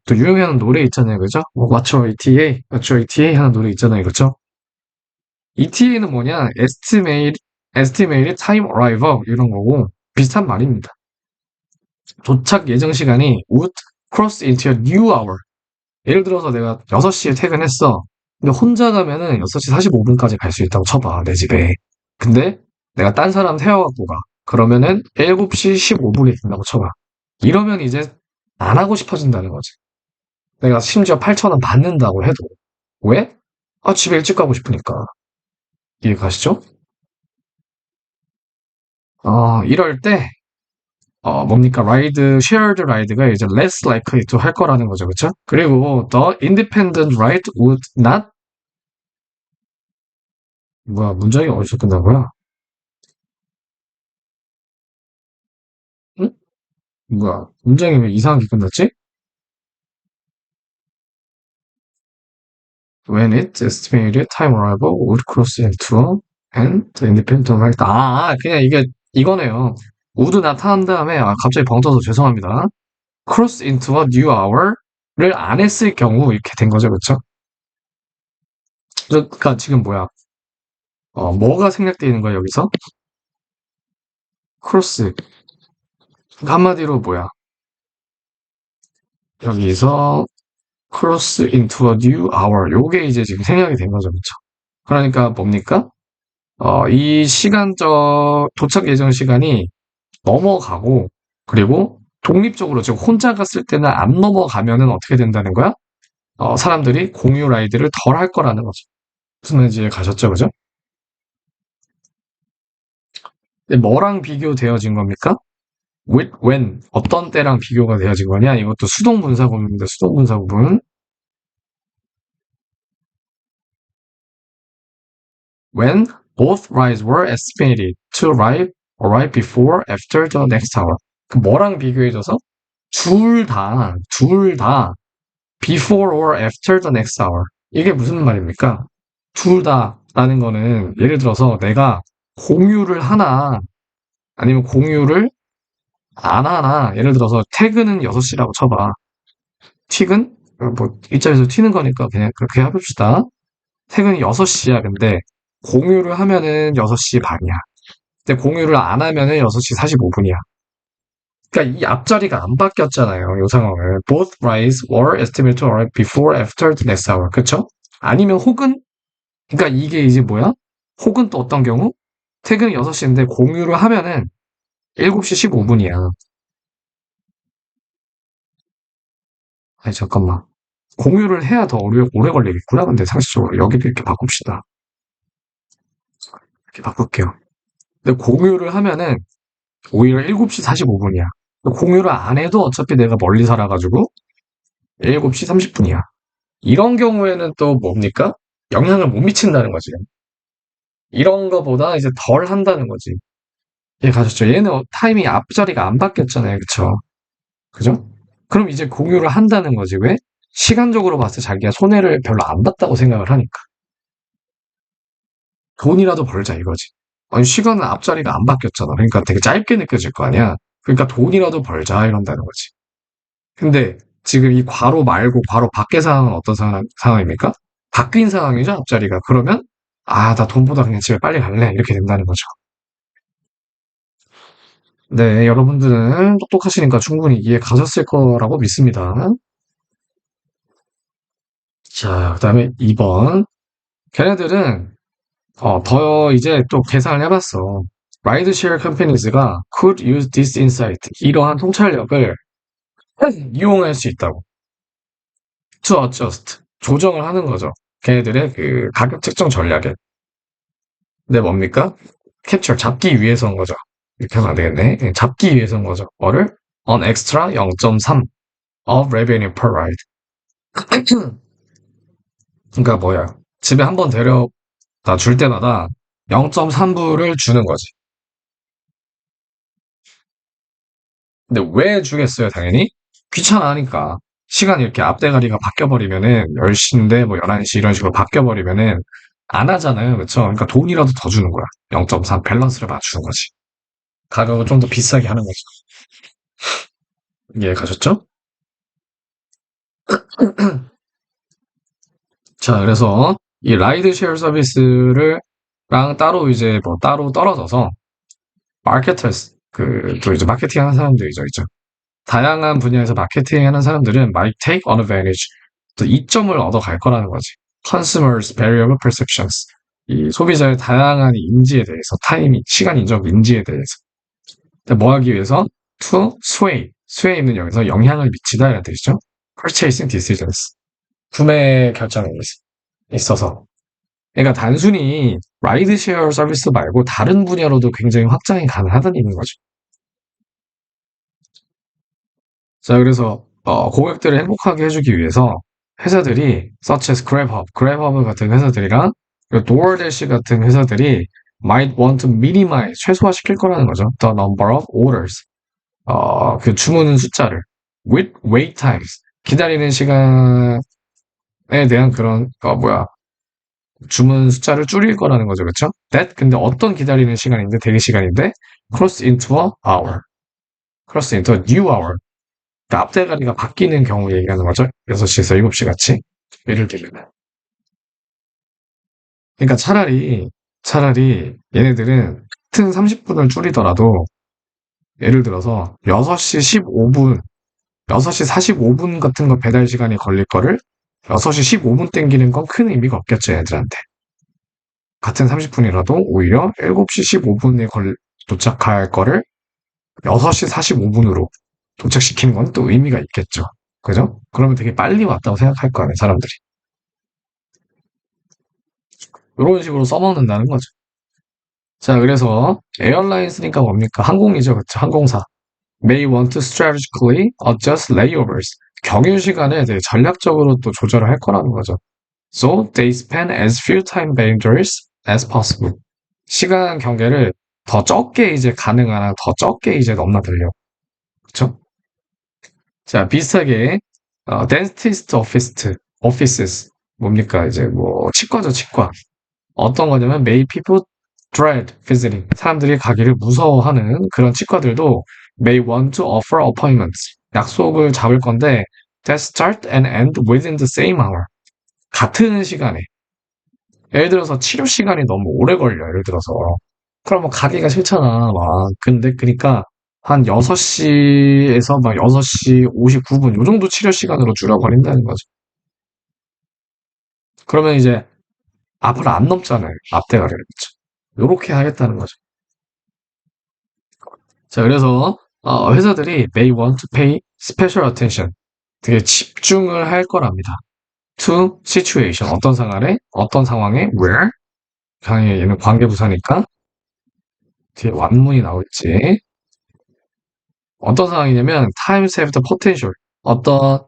또 유명한 노래 있잖아요. 그죠? 뭐, What's your ETA? What's your ETA? 하는 노래 있잖아요. 그쵸? ETA는 뭐냐? Estimated time arrival. 이런 거고, 비슷한 말입니다. 도착 예정 시간이 would cross into a new hour. 예를 들어서 내가 6시에 퇴근했어. 근데 혼자 가면은 6시 45분까지 갈 수 있다고 쳐봐, 내 집에. 근데 내가 딴 사람 태워갖고 가. 그러면은 7시 15분이 된다고 쳐봐. 이러면 이제 안 하고 싶어진다는 거지. 내가 심지어 8,000원 받는다고 해도. 왜? 아, 집에 일찍 가고 싶으니까. 이해 가시죠? 이럴 때, 뭡니까? shared ride가 이제 less likely to 할 거라는 거죠. 그쵸? 그리고 the independent ride would not, 뭐야, 문장이 어디서 끝난 거야? 응? 뭐야, 문장이 왜 이상하게 끝났지? When it estimated time arrival would cross into and the independent ride. 그냥 이게 이거네요. would not 한 다음에, 갑자기 벙 터서 죄송합니다. cross into a new hour를 안 했을 경우 이렇게 된 거죠. 그쵸? 그러니까 지금 뭐야? 뭐가 생략되어 있는 거야, 여기서? 크로스. 한마디로 뭐야? 여기서 cross into a new hour. 요게 이제 지금 생략이 된 거죠. 그쵸? 그러니까 뭡니까? 이 시간적 도착 예정 시간이 넘어가고, 그리고 독립적으로, 즉, 혼자 갔을 때는 안 넘어가면은 어떻게 된다는 거야? 사람들이 공유 라이드를 덜 할 거라는 거죠. 무슨 말인지 이해 가셨죠? 그죠? 근데 뭐랑 비교되어진 겁니까? with, when, 어떤 때랑 비교가 되어진 거냐? 이것도 수동분사구문입니다. 수동분사구문. When both rides were estimated to arrive before, after the next hour. 그 뭐랑 비교해줘서? 둘 다, before or after the next hour. 이게 무슨 말입니까? 둘 다라는 거는 예를 들어서 내가 공유를 하나, 아니면 공유를 안 하나, 예를 들어서 퇴근은 6시라고 쳐봐. 튀근? 뭐, 일자리에서 튀는 거니까 그냥 그렇게 해봅시다. 퇴근이 6시야. 근데 공유를 하면은 6시 반이야. 근데 공유를 안 하면은 6시 45분이야. 그러니까 이 앞자리가 안 바뀌었잖아요. 이 상황을. Both rides were estimated to arrive before, after the next hour. 그쵸? 아니면 혹은, 그러니까 이게 이제 뭐야? 혹은 또 어떤 경우? 퇴근이 6시인데 공유를 하면은 7시 15분이야. 아니, 잠깐만. 공유를 해야 더 오래 걸리겠구나. 근데 상식적으로. 여기도 이렇게 바꿉시다. 이렇게 바꿀게요. 근데 공유를 하면은 오히려 7시 45분이야. 공유를 안 해도 어차피 내가 멀리 살아가지고 7시 30분이야. 이런 경우에는 또 뭡니까? 영향을 못 미친다는 거지. 이런 거보다 이제 덜 한다는 거지. 예, 가셨죠? 얘는 타이밍 앞자리가 안 바뀌었잖아요. 그쵸? 그죠? 그럼 이제 공유를 한다는 거지. 왜? 시간적으로 봤을 때 자기가 손해를 별로 안 봤다고 생각을 하니까. 돈이라도 벌자 이거지. 아니, 시간은 앞자리가 안 바뀌었잖아. 그러니까 되게 짧게 느껴질 거 아니야. 그러니까 돈이라도 벌자 이런다는 거지. 근데 지금 이 괄호 말고 괄호 밖의 상황은 어떤 상황입니까? 바뀐 상황이죠, 앞자리가. 그러면, 아, 나 돈보다 그냥 집에 빨리 갈래. 이렇게 된다는 거죠. 네, 여러분들은 똑똑하시니까 충분히 이해 가셨을 거라고 믿습니다. 자, 그 다음에 2번. 걔네들은, 더 이제 또 계산을 해봤어. 라이드쉐어 컴퍼니즈가 could use this insight. 이러한 통찰력을 이용할 수 있다고. to adjust. 조정을 하는 거죠. 걔네들의 그 가격 책정 전략에. 근데 뭡니까? 캡처 잡기 위해서인 거죠. 이렇게 하면 안 되겠네. 잡기 위해서인 거죠. 뭐를? on extra 0.3 of revenue per ride. 그러니까 뭐야? 집에 한 번 데려다 줄 때마다 0.3불을 주는 거지. 근데 왜 주겠어요, 당연히? 귀찮아하니까. 시간이 이렇게 앞대가리가 바뀌어버리면은 10시인데 뭐 11시 이런 식으로 바뀌어버리면은 안 하잖아요. 그쵸? 그러니까 돈이라도 더 주는 거야. 0.3 밸런스를 맞추는 거지. 가격을 좀 더 비싸게 하는 거죠. 이해 가셨죠? 자, 그래서 이 라이드 쉐어 서비스를 랑 따로 이제 뭐 따로 떨어져서 마케터스 또 이제 마케팅 하는 사람들이죠, 있죠. 다양한 분야에서 마케팅 하는 사람들은 might take on advantage 또 이점을 얻어갈 거라는 거지. Consumers variable perceptions 이 소비자의 다양한 인지에 대해서 타이밍, 시간 인적 인지에 대해서 뭐 하기 위해서 to sway는 여기서 영향을 미치다 이런 뜻이죠. purchasing decisions 구매 결정에 있어서 그러니까 단순히 라이드쉐어 서비스 말고 다른 분야로도 굉장히 확장이 가능하다는 거죠. 자, 그래서 고객들을 행복하게 해주기 위해서 회사들이 such as grabhub 같은 회사들이랑 DoorDash 같은 회사들이 might want to minimize 최소화시킬 거라는 거죠. The number of orders 그 주문 숫자를 with wait times 기다리는 시간에 대한 그런 주문 숫자를 줄일 거라는 거죠. 그렇죠? That 근데 어떤 기다리는 시간인데 대기 시간인데 cross into a hour. cross into a new hour. 그러니까 앞대가리가 바뀌는 경우 얘기하는 거죠. 6시에서 7시 같이. 예를 들면. 그러니까 차라리 얘네들은 같은 30분을 줄이더라도 예를 들어서 6시 15분, 6시 45분 같은 거 배달 시간이 걸릴 거를 6시 15분 땡기는 건 큰 의미가 없겠죠, 애들한테. 같은 30분이라도 오히려 7시 15분에 도착할 거를 6시 45분으로 도착시키는 건 또 의미가 있겠죠. 그죠? 그러면 되게 빨리 왔다고 생각할 거 아니에요, 사람들이. 이런 식으로 써먹는다는 거죠. 자, 그래서 에어라인스니까 뭡니까? 항공이죠, 그쵸? 항공사. May want to strategically adjust layovers. 경유 시간에 되게 전략적으로 또 조절을 할 거라는 거죠. So they spend as few time boundaries as possible. 시간 경계를 더 적게 이제 가능한 한 더 적게 이제 넘나들려고. 그쵸? 자, 비슷하게 dentist offices 뭡니까? 이제 뭐 치과죠, 치과. 어떤 거냐면 may people dread visiting. 사람들이 가기를 무서워하는 그런 치과들도 may want to offer appointments. 약속을 잡을 건데 that start and end within the same hour. 같은 시간에. 예를 들어서 치료 시간이 너무 오래 걸려. 예를 들어서. 그럼 뭐 가기가 싫잖아. 막. 근데 그러니까 한 6시에서 막 6시 59분 요 정도 치료 시간으로 줄여버린다는 거죠. 그러면 이제 앞을 안 넘잖아요. 앞대가리를. 그쵸? 요렇게 하겠다는 거죠. 자, 그래서 회사들이 may want to pay special attention. 되게 집중을 할 거랍니다. to situation. 어떤 상황에 where. 당연히 얘는 관계부사니까 뒤에 완문이 나올지. 어떤 상황이냐면 times have the potential. 어떤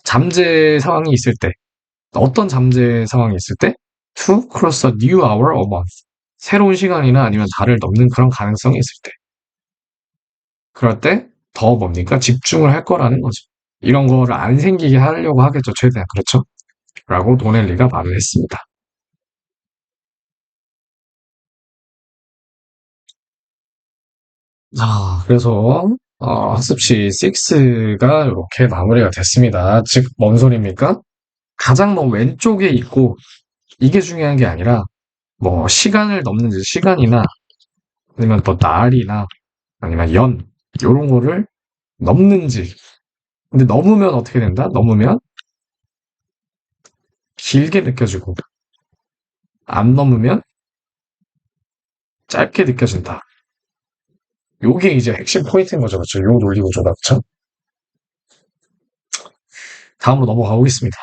잠재 상황이 있을 때, 어떤 잠재 상황이 있을 때 to cross a new hour or month. 새로운 시간이나 아니면 달을 넘는 그런 가능성이 있을 때. 그럴 때 더 뭡니까? 집중을 할 거라는 거죠. 이런 거를 안 생기게 하려고 하겠죠, 최대한. 그렇죠? 라고 도넬리가 말을 했습니다. 자, 그래서 학습시 6가 이렇게 마무리가 됐습니다. 즉, 뭔 소리입니까? 가장 뭐 왼쪽에 있고 이게 중요한 게 아니라 뭐 시간을 넘는지 시간이나 아니면 또 날이나 아니면 연 요런 거를 넘는지. 근데 넘으면 어떻게 된다? 넘으면 길게 느껴지고 안 넘으면 짧게 느껴진다. 요게 이제 핵심 포인트인 거죠. 그렇죠? 요 논리 구조가. 그렇죠? 다음으로 넘어가 보겠습니다.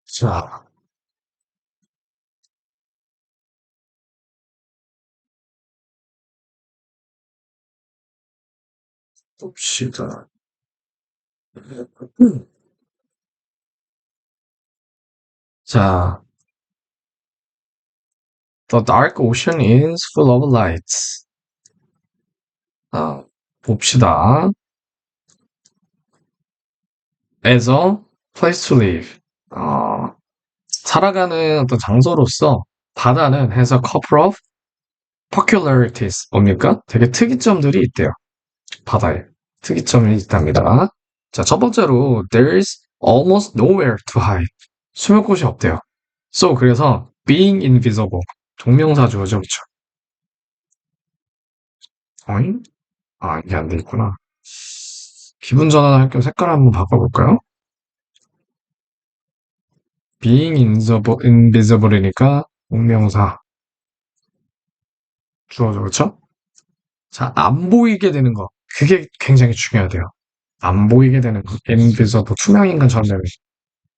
자, 봅시다. 자, The dark ocean is full of lights. 봅시다. As a place to live. 살아가는 어떤 장소로서 바다는 has a couple of peculiarities. 뭡니까? 되게 특이점들이 있대요. 바다에. 특이점이 있답니다. 자, 첫 번째로 there's almost nowhere to hide. 숨을 곳이 없대요. So, 그래서 being invisible. 동명사 주어죠, 그쵸? 어잉? 이게 안 돼 있구나. 기분 전환할 겸 색깔 한번 바꿔볼까요? being invisible이니까 동명사 주어져, 그쵸? 자, 안 보이게 되는 거. 그게 굉장히 중요하대요. 안 보이게 되는 거. invisible, 투명 인간처럼 되는 거.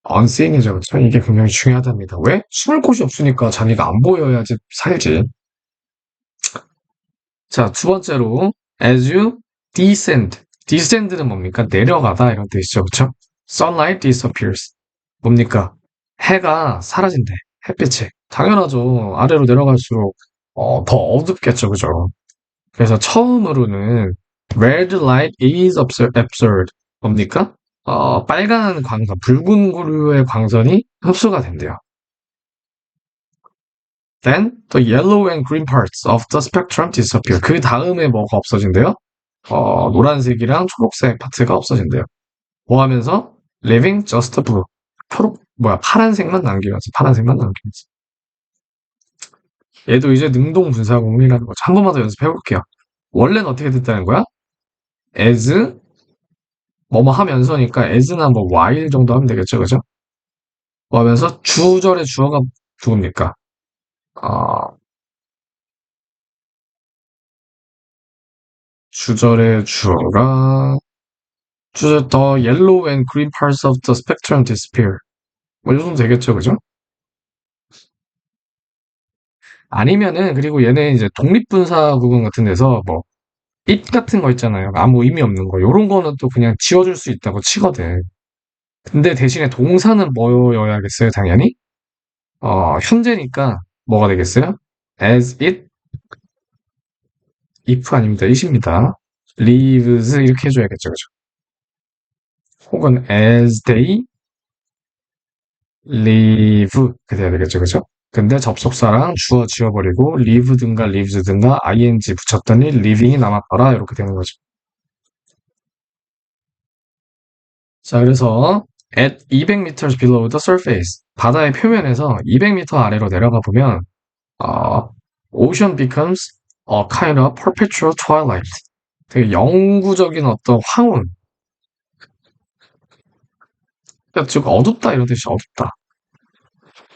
unseeing이죠, 그쵸? 이게 굉장히 중요하답니다. 왜? 숨을 곳이 없으니까 자기가 안 보여야지 살지. 자, 두 번째로 as you descend. descend는 뭡니까? 내려가다 이런 뜻이죠, 그쵸? sunlight disappears. 뭡니까? 해가 사라진대. 햇빛이. 당연하죠. 아래로 내려갈수록 더 어둡겠죠, 그죠? 그래서 처음으로는 red light is absorbed. 뭡니까? 빨간 광선, 붉은 고류의 광선이 흡수가 된대요. Then the yellow and green parts of the spectrum disappear. 그 다음에 뭐가 없어진대요? 노란색이랑 초록색 파트가 없어진대요. 뭐 하면서? Leaving just blue. 파란색만 남기면서, 파란색만 남기면서. 얘도 이제 능동분사구문이라는 거죠. 한 번만 더 연습해 볼게요. 원래는 어떻게 됐다는 거야? as 뭐뭐 하면서니까 as나 뭐 while 정도 하면 되겠죠, 그죠? 뭐 하면서 주절의 주어가 누굽니까? 어, 주절의 주어가 주절 the yellow and green parts of the spectrum disappear. 뭐 이 정도 되겠죠, 그죠? 아니면은 그리고 얘네 이제 독립분사 구문 같은 데서 뭐 it 같은 거 있잖아요. 아무 의미 없는 거. 요런 거는 또 그냥 지워줄 수 있다고 치거든. 근데 대신에 동사는 뭐여야겠어요, 당연히? 현재니까 뭐가 되겠어요? as it, if 아닙니다. it입니다. lives 이렇게 해줘야겠죠, 그죠? 혹은 as they live 그렇게 돼야 되겠죠, 그죠? 근데 접속사랑 주어 지워버리고 live든가 lives든가 ing 붙였더니 living이 남았더라 이렇게 되는 거죠. 자, 그래서 at 200 meters below the surface 바다의 표면에서 200m 아래로 내려가 보면 어, ocean becomes a kind of perpetual twilight. 되게 영구적인 어떤 황혼, 그러니까 즉 어둡다 이런 뜻이 어둡다.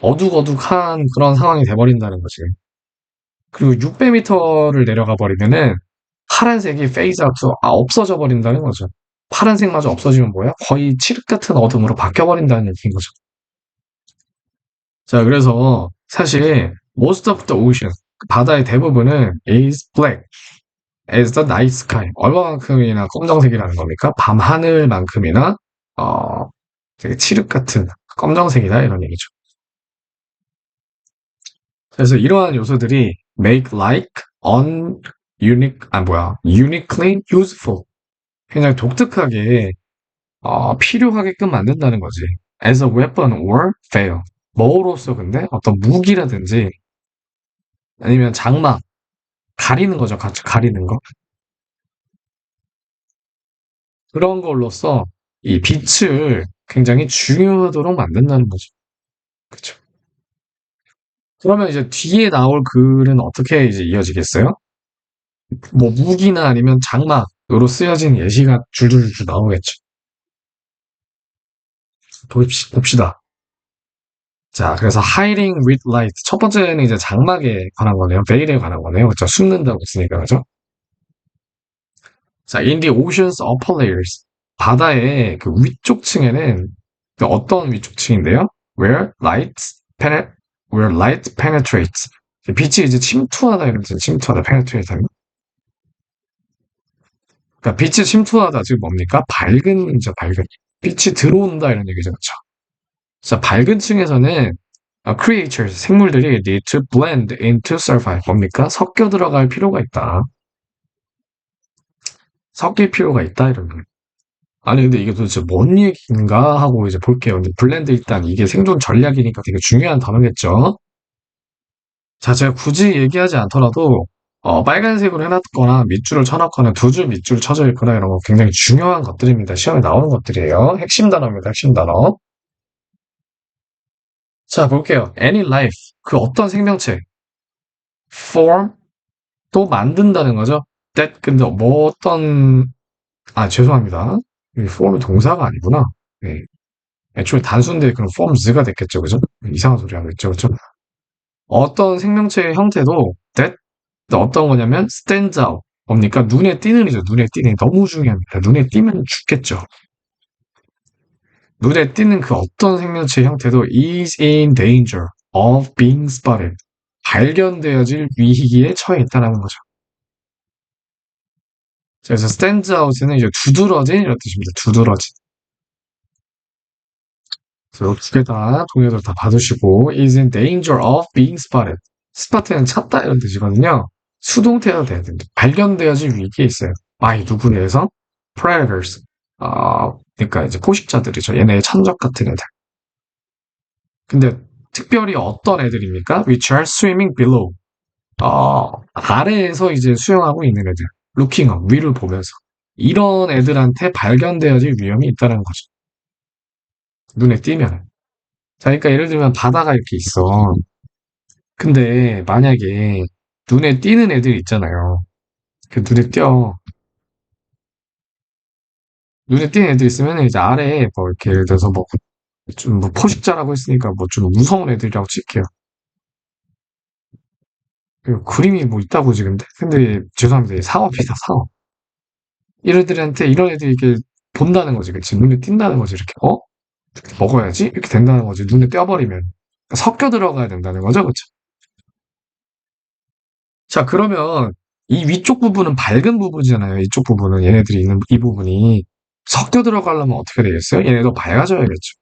어둑어둑한 그런 상황이 돼버린다는 거지. 그리고 600m를 내려가 버리면은 파란색이 phase out, 없어져 버린다는 거죠. 파란색마저 없어지면 뭐야? 거의 칠흑 같은 어둠으로 바뀌어 버린다는 얘기인 거죠. 자, 그래서 사실 most of the ocean, 바다의 대부분은 is black as the night sky. 얼마만큼이나 검정색이라는 겁니까? 밤하늘만큼이나 어, 되게 칠흑 같은 검정색이다 이런 얘기죠. 그래서 이러한 요소들이 make like uniquely useful. 굉장히 독특하게 필요하게끔 만든다는 거지. as a weapon or fail. 뭐로서 근데 어떤 무기라든지 아니면 장막 가리는 거죠. 같이 가리는 거. 그런 걸로써 이 빛을 굉장히 중요하도록 만든다는 거죠. 그쵸. 그러면 이제 뒤에 나올 글은 어떻게 이제 이어지겠어요? 뭐 무기나 아니면 장막으로 쓰여진 예시가 줄줄줄 나오겠죠. 봅시다. 자, 그래서 hiding with light. 첫 번째는 이제 장막에 관한 거네요. 베일에 관한 거네요. 그렇죠? 숨는다고 했으니까, 그죠? 자, in the ocean's upper layers. 바다의 그 위쪽 층에는 그 어떤 위쪽 층인데요? Where where light penetrates. 빛이 이제 침투하다 이런 뜻, 침투하다, penetrate 하면. 그러니까 빛이 침투하다, 즉 뭡니까? 밝은이죠, 밝은. 빛이 들어온다 이런 얘기죠, 그렇죠? 자, 밝은 층에서는 creatures, 생물들이 need to blend into survive. 뭡니까? 섞여 들어갈 필요가 있다. 섞일 필요가 있다, 이런 거. 아니, 근데 이게 도대체 뭔 얘기인가 하고 이제 볼게요. 근데 블렌드 일단 이게 생존 전략이니까 되게 중요한 단어겠죠? 자, 제가 굳이 얘기하지 않더라도, 빨간색으로 해놨거나 밑줄을 쳐놨거나 두 줄 밑줄 쳐져 있거나 이런 거 굉장히 중요한 것들입니다. 시험에 나오는 것들이에요. 핵심 단어입니다, 핵심 단어. 자, 볼게요. any life. 그 어떤 생명체. form. 또 만든다는 거죠. that 근데 뭐 어떤 죄송합니다. 이 form이 동사가 아니구나. 네. 애초에 단수인데 그럼 forms가 됐겠죠, 그죠? 이상한 소리 하고 있죠, 그죠? 어떤 생명체의 형태도 that 어떤 거냐면 stands out. 뭡니까? 눈에 띄는이죠. 눈에 띄는 너무 중요합니다. 눈에 띄면 죽겠죠. 눈에 띄는 그 어떤 생명체의 형태도 is in danger of being spotted. 발견되어질 위기에 처해 있다는 거죠. 그래서 stands out는 이제 두드러진 이런 뜻입니다. 두드러진. 그래서 두 개 다 동의어들 다 받으시고 is in danger of being spotted. 스파트는 찾다 이런 뜻이거든요. 수동태가 돼야 됩니다. 발견되어질 위기에 있어요. by 누구에 의해서? predators. 그러니까 이제 포식자들이죠. 얘네의 천적 같은 애들. 근데 특별히 어떤 애들입니까? which are swimming below. 아래에서 이제 수영하고 있는 애들. looking up, 위를 보면서. 이런 애들한테 발견되어질 위험이 있다는 거죠. 눈에 띄면. 자, 그러니까 예를 들면 바다가 이렇게 있어. 근데 만약에 눈에 띄는 애들 있잖아요. 그 눈에 띄는 애들 있으면 이제 아래에 뭐 이렇게 예를 들어서 뭐 좀 뭐 포식자라고 했으니까 뭐 좀 무서운 애들이라고 칠게요. 그 그림이 뭐 있다고 지근데? 근데 죄송합니다. 사업이다, 사업. 이런 애들한테 이런 애들이 이렇게 본다는 거지, 그치? 눈에 띈다는 거지, 이렇게. 먹어야지? 이렇게 된다는 거지. 눈에 띄어버리면. 섞여 들어가야 된다는 거죠, 그쵸? 자, 그러면 이 위쪽 부분은 밝은 부분이잖아요. 이쪽 부분은 얘네들이 있는 이 부분이 섞여 들어가려면 어떻게 되겠어요? 얘네도 밝아져야겠죠.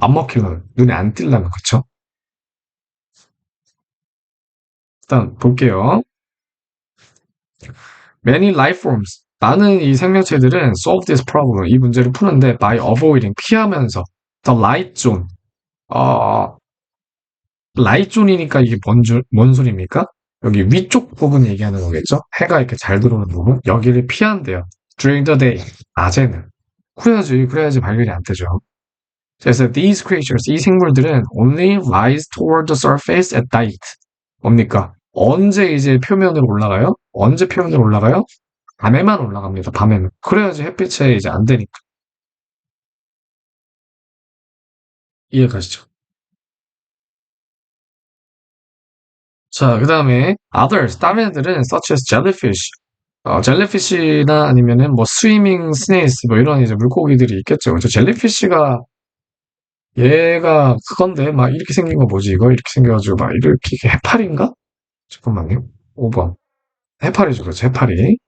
안 먹히려면 눈에 안 띄려면 그쵸? 일단 볼게요. Many life forms. 많은 이 생명체들은 solve this problem. 이 문제를 푸는데 by avoiding 피하면서 the light zone. 어, 라이트 존이니까 이게 뭔 소리입니까? 여기 위쪽 부분 얘기하는 거겠죠? 해가 이렇게 잘 들어오는 부분? 여기를 피한대요. During the day. 낮에는. 그래야지 발견이 안 되죠. 그래서 these creatures, 이 생물들은 only rise toward the surface at night. 뭡니까? 언제 이제 표면으로 올라가요? 언제 표면으로 올라가요? 밤에만 올라갑니다. 밤에는. 그래야지 햇빛에 이제 안 되니까. 이해가시죠? 자, 그 다음에 others, 다른 애들은 such as jellyfish. 젤리피쉬나 아니면은 뭐 스위밍 스네이스 뭐 이런 이제 물고기들이 있겠죠. 저 젤리피쉬가 얘가 그건데 막 이렇게 생긴 거 뭐지 이거 이렇게 생겨가지고 막 이렇게 해파리인가? 잠깐만요. 5번. 해파리죠, 그렇죠. 해파리.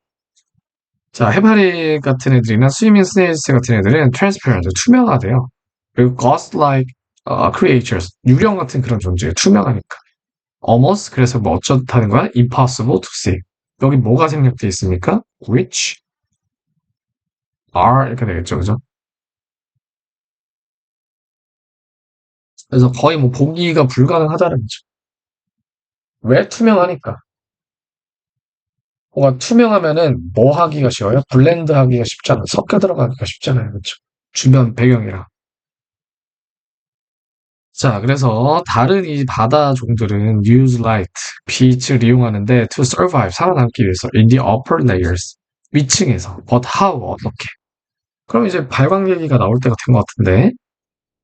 자, 해파리 같은 애들이나 스위밍 스네이스 같은 애들은 transparent, 투명하대요. 그리고 ghost-like creatures, 유령 같은 그런 존재예요. 투명하니까. almost, 그래서 뭐 어쩌다는 거야? impossible to see. 여기 뭐가 생략돼 있습니까? which are 이렇게 되겠죠, 그죠? 그래서 거의 뭐 보기가 불가능하다는 거죠. 왜? 투명하니까. 뭐가 투명하면은 뭐 하기가 쉬워요? 블렌드 하기가 쉽잖아요. 섞여 들어가기가 쉽잖아요. 그렇죠? 주변 배경이랑. 자, 그래서 다른 이 바다 종들은 use light, 빛을 이용하는데 to survive, 살아남기 위해서 in the upper layers, 위층에서. But how? 어떻게? 그럼 이제 발광얘기가 나올 때가 된 것 같은데.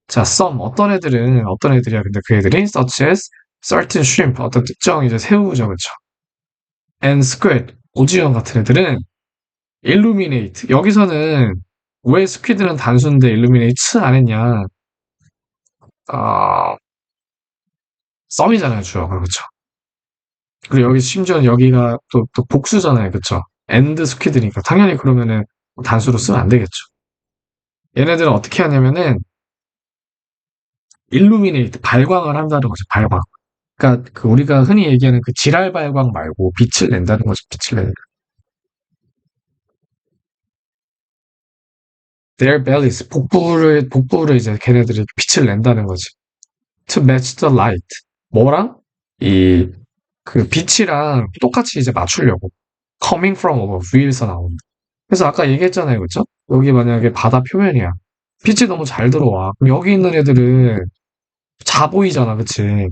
자, 어떤 애들이야? 근데 그 애들이 such as certain shrimp, 어떤 특정 이제 새우죠, 그렇죠? and squid, 오징어 같은 애들은 illuminate. 여기서는 왜 스퀴드는 단수인데 illuminate 안 했냐? 아, 썸이잖아요, 주어가. 그렇죠? 그리고 여기 심지어 여기가 또 복수잖아요. 그렇죠? and 스퀴드니까 당연히 그러면은 단수로 쓰면 안 되겠죠. 얘네들은 어떻게 하냐면은 illuminate, 발광을 한다는 거죠. 발광. 그러니까 그 우리가 흔히 얘기하는 그 지랄 발광 말고 빛을 낸다는 거죠. 빛을 내는. Their bellies, 복부를 이제 걔네들이 빛을 낸다는 거지. To match the light. 뭐랑? 이, 그 빛이랑 똑같이 이제 맞추려고. Coming from above, 위에서 나오는. 그래서 아까 얘기했잖아요. 그쵸? 여기 만약에 바다 표면이야. 빛이 너무 잘 들어와. 그럼 여기 있는 애들은 자 보이잖아. 그치?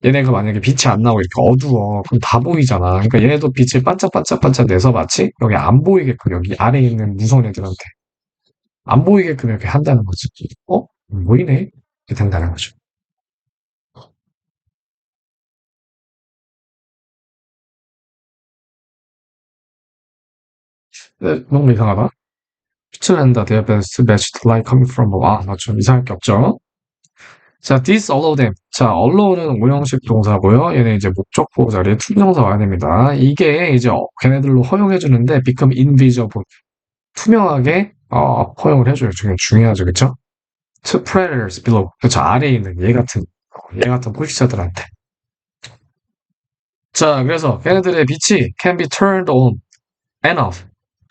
얘네가 만약에 빛이 안 나오고 이렇게 어두워. 그럼 다 보이잖아. 그러니까 얘네도 빛을 반짝반짝반짝 내서 마치 여기 안 보이게끔 여기 아래에 있는 무서운 애들한테 안 보이게끔 이렇게 한다는 거지. 보이네? 이렇게 된다는 거죠. 근데 너무 이상하다. 빛을 낸다. Their best matched light coming from above. 아, 맞죠. 이상할 게 없죠. 자, this allow them. 자, allow는 오형식 동사고요. 얘는 이제 목적보 자리에 투명사 와야 됩니다. 이게 이제 걔네들로 허용해주는데 become invisible. 투명하게 허용을 해줘요. 중요하죠. 그쵸? To predators below. 그쵸. 아래에 있는 얘 같은 포식자들한테. 자, 그래서 걔네들의 빛이 can be turned on and off.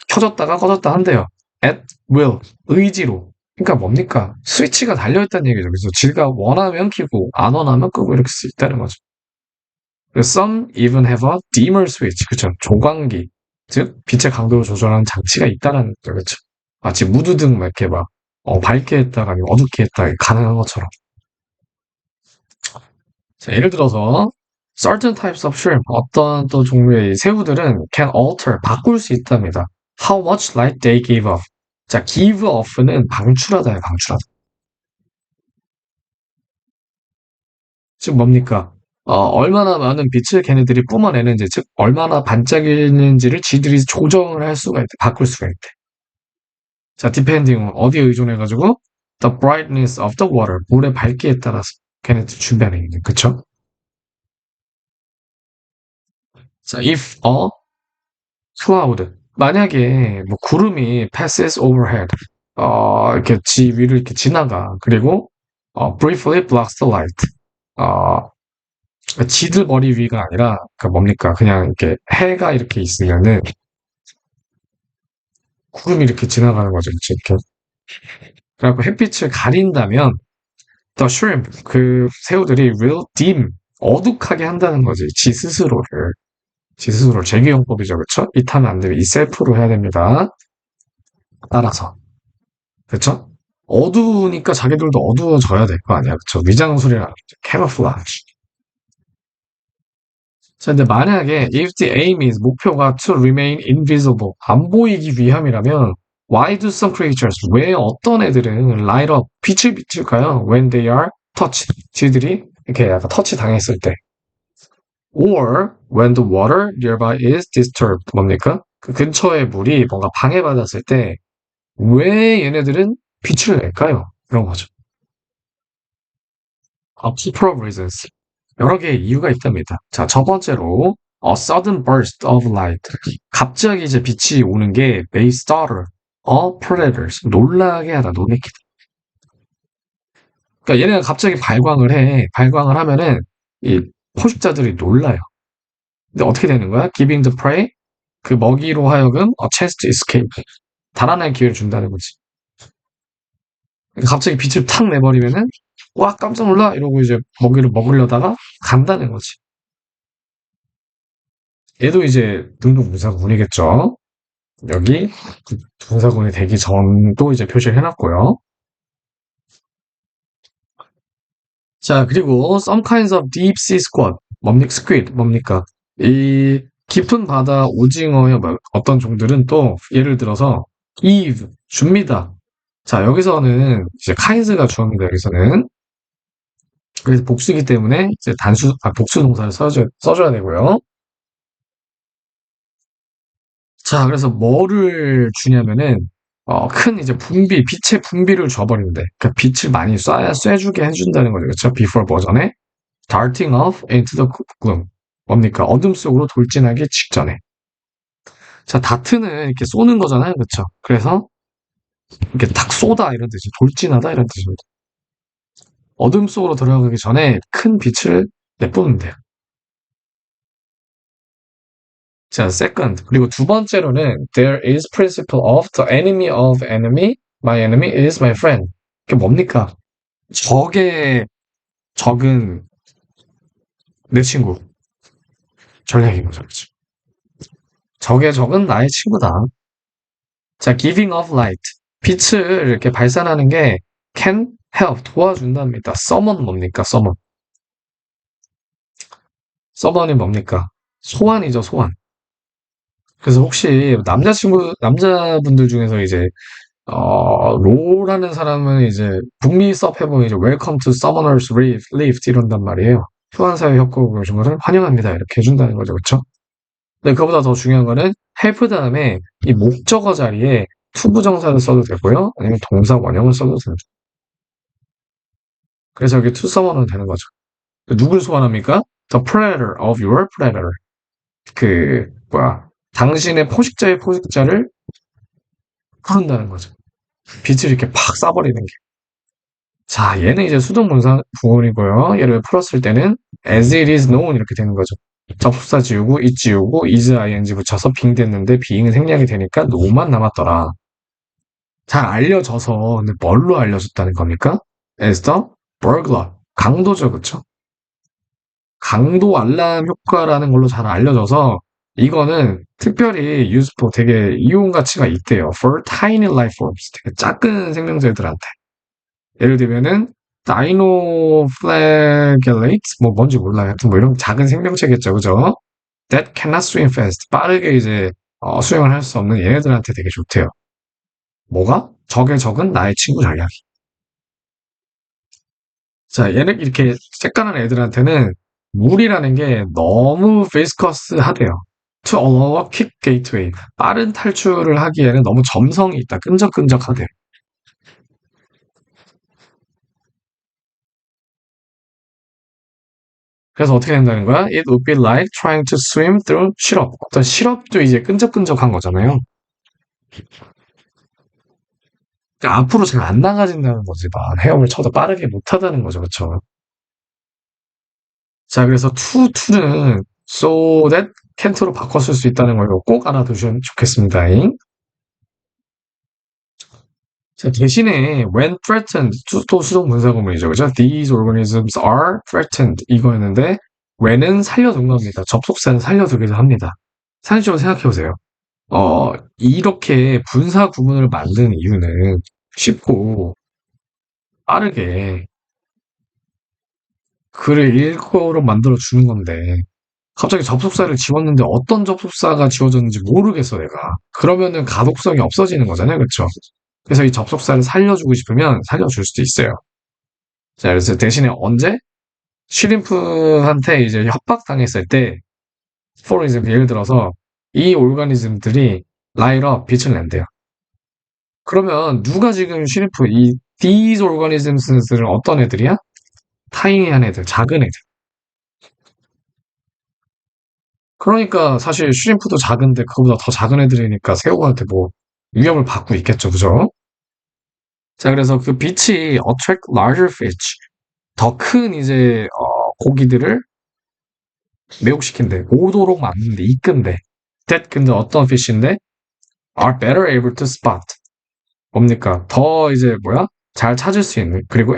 켜졌다가 꺼졌다 한대요. At will. 의지로. 그러니까 뭡니까? 스위치가 달려있다는 얘기죠. 그래서 지가 원하면 켜고 안 원하면 끄고 이렇게 수 있다는 거죠. Some even have a dimmer switch. 그쵸. 조광기. 즉, 빛의 강도를 조절하는 장치가 있다는 거죠. 그쵸. 마치 무드등 막 이렇게 막, 밝게 했다가 아니면 어둡게 했다가 가능한 것처럼. 자, 예를 들어서 certain types of shrimp, 어떤 또 종류의 새우들은 can alter, 바꿀 수 있답니다. How much light they give off. 자, give off는 방출하다예요, 방출하다. 즉 뭡니까? 얼마나 많은 빛을 걔네들이 뿜어내는지, 즉 얼마나 반짝이는지를 지들이 조정을 할 수가 있대, 바꿀 수가 있대. 자, depending on 어디에 의존해가지고 the brightness of the water, 물의 밝기에 따라서 걔네들 준비하는 게 그쵸? 자, if a cloud, 만약에 뭐 구름이 passes overhead, 이렇게 지 위를 이렇게 지나가, 그리고 briefly blocks the light, 어, 지들 머리 위가 아니라 그 뭡니까? 그냥 이렇게 해가 이렇게 있으면은 구름이 이렇게 지나가는 거죠, 그쵸? 이렇게. 그래갖고 햇빛을 가린다면 the shrimp, 그 새우들이 will dim, 어둑하게 한다는 거지. 지 스스로를 재규용법이죠, 그쵸? 이 타면 안 되면 이 셀프로 해야 됩니다. 따라서. 그쵸? 어두우니까 자기들도 어두워져야 될 거 아니야. 그쵸? 위장술이라는 거죠. camouflage. 자, 근데 만약에 if the aim is 목표가 to remain invisible, 안 보이기 위함이라면 why do some creatures, 왜 어떤 애들은 light up, 빛을 비출까요? when they are touched, 쥐들이 이렇게 약간 터치 당했을 때. or when the water nearby is disturbed, 뭡니까? 그 근처의 물이 뭔가 방해받았을 때 왜 얘네들은 빛을 낼까요? 그런 거죠. A couple of reasons. 여러 개의 이유가 있답니다. 자, 첫 번째로 a sudden burst of light. 갑자기 이제 빛이 오는 게 may startle all predators. 놀라게 하다, 놀래키다. 그러니까 얘네가 갑자기 발광을 해. 발광을 하면은 이 포식자들이 놀라요. 근데 어떻게 되는 거야? Giving the prey, 그 먹이로 하여금 a chance to escape. 달아날 기회를 준다는 거지. 그러니까 갑자기 빛을 탁 내버리면은 와 깜짝 놀라 이러고 이제 먹이를 먹으려다가 간다는 거지. 얘도 이제 능동분사군이겠죠. 여기 분사군이 되기 전도 이제 표시를 해놨고요. 자, 그리고 some kinds of deep sea squid, 뭡니까? squid, 뭡니까? 이 깊은 바다 오징어의 어떤 종들은 또 예를 들어서 give, 줍니다. 자, 여기서는 이제 kinds가 주어입니다. 여기서는. 그래서 복수이기 때문에 이제 복수 동사를 써줘야 되고요. 자, 그래서 뭐를 주냐면은, 큰 이제 빛의 분비를 줘버리는데, 그러니까 빛을 많이 쐬주게 해준다는 거죠. 그렇죠? before 버전에. darting off into the gloom. 뭡니까? 어둠 속으로 돌진하기 직전에. 자, 다트는 이렇게 쏘는 거잖아요. 그렇죠? 그래서 이렇게 탁 쏘다 이런 뜻이 돌진하다 이런 뜻입니다. 어둠 속으로 들어가기 전에 큰 빛을 내뿜는데요. 자, second. 그리고 두 번째로는 there is principle of the enemy of enemy, my enemy is my friend. 그게 뭡니까? 적의 적은 내 친구. 전략인 거죠. 그렇죠? 적의 적은 나의 친구다. 자, giving of light. 빛을 이렇게 발산하는 게 can help, 도와준답니다. summon 뭡니까? summon. summon이 뭡니까? 소환이죠, 소환. 그래서 혹시 남자분들 중에서 이제 로라는 사람은 이제 북미 서브 해보면 이제 Welcome to Summoner's Rift 이런단 말이에요. 소환사의 협곡을 오신 것을 환영합니다. 이렇게 해준다는 거죠. 그쵸? 근데 그보다 더 중요한 거는 help 다음에 이 목적어 자리에 투부정사를 써도 되고요. 아니면 동사 원형을 써도 됩니다. 그래서 여기 to summon은 되는 거죠. 누굴 소환합니까? The predator of your predator. 당신의 포식자의 포식자를 부른다는 거죠. 빛을 이렇게 팍 쏴버리는 게. 자, 얘는 이제 수동문사 부분이고요. 얘를 풀었을 때는 as it is known 이렇게 되는 거죠. 접속사 지우고 it 지우고 is ing 붙여서 being 됐는데 being은 생략이 되니까 no만 남았더라. 잘 알려져서 근데 뭘로 알려졌다는 겁니까? as the burglar. 강도죠, 그쵸? 강도 알람 효과라는 걸로 잘 알려져서 이거는 특별히 useful, 되게 이용 가치가 있대요. for tiny life forms. 되게 작은 생명체들한테. 예를 들면은 Dinoflagellates? 뭐 뭔지 몰라요. 하여튼 뭐 이런 작은 생명체겠죠, 그죠? That cannot swim fast. 빠르게 이제 수영을 할 수 없는 얘네들한테 되게 좋대요. 뭐가? 적의 적은 나의 친구 전략이. 자, 얘는 이렇게 쬐깐한 애들한테는 물이라는 게 너무 비스커스하대요. To allow a quick gateway. 빠른 탈출을 하기에는 너무 점성이 있다. 끈적끈적하대. 그래서 어떻게 된다는 거야? It would be like trying to swim through 시럽. 어떤 시럽도 이제 끈적끈적한 거잖아요. 그러니까 앞으로 잘 안 나가진다는 거지. 막 헤엄을 쳐도 빠르게 못 하다는 거죠. 그쵸? 자, 그래서 to는 so that can't로 바꿨을 수 있다는 걸 꼭 알아두시면 좋겠습니다. 자, 대신에 when threatened 또 수동 분사구문이죠. 그죠? These organisms are threatened 이거였는데 when은 살려둔 겁니다. 접속사는 살려두기도 합니다. 상식적으로 생각해 보세요. 이렇게 분사 구문을 만든 이유는 쉽고 빠르게 글을 읽고로 만들어 주는 건데 갑자기 접속사를 지웠는데 어떤 접속사가 지워졌는지 모르겠어 내가. 그러면은 가독성이 없어지는 거잖아요. 그렇죠? 그래서 이 접속사를 살려주고 싶으면 살려줄 수도 있어요. 자, 그래서 대신에 언제? 슈림프한테 이제 협박당했을 때, for example, 예를 들어서 이 오르가니즘들이 라이러 빛을 낸대요. 그러면 누가 지금 슈림프, these organisms는 어떤 애들이야? 타이니한 애들, 작은 애들. 그러니까 사실 슈림프도 작은데 그거보다 더 작은 애들이니까 새우한테 뭐 위협을 받고 있겠죠, 그죠? 자, 그래서 그 빛이 attract larger fish, 더 큰 이제 고기들을 매혹시킨대. 오도록 만든대, 이끈대. that 근데 어떤 fish인데 are better able to spot. 뭡니까? 더 이제 뭐야? 잘 찾을 수 있는. 그리고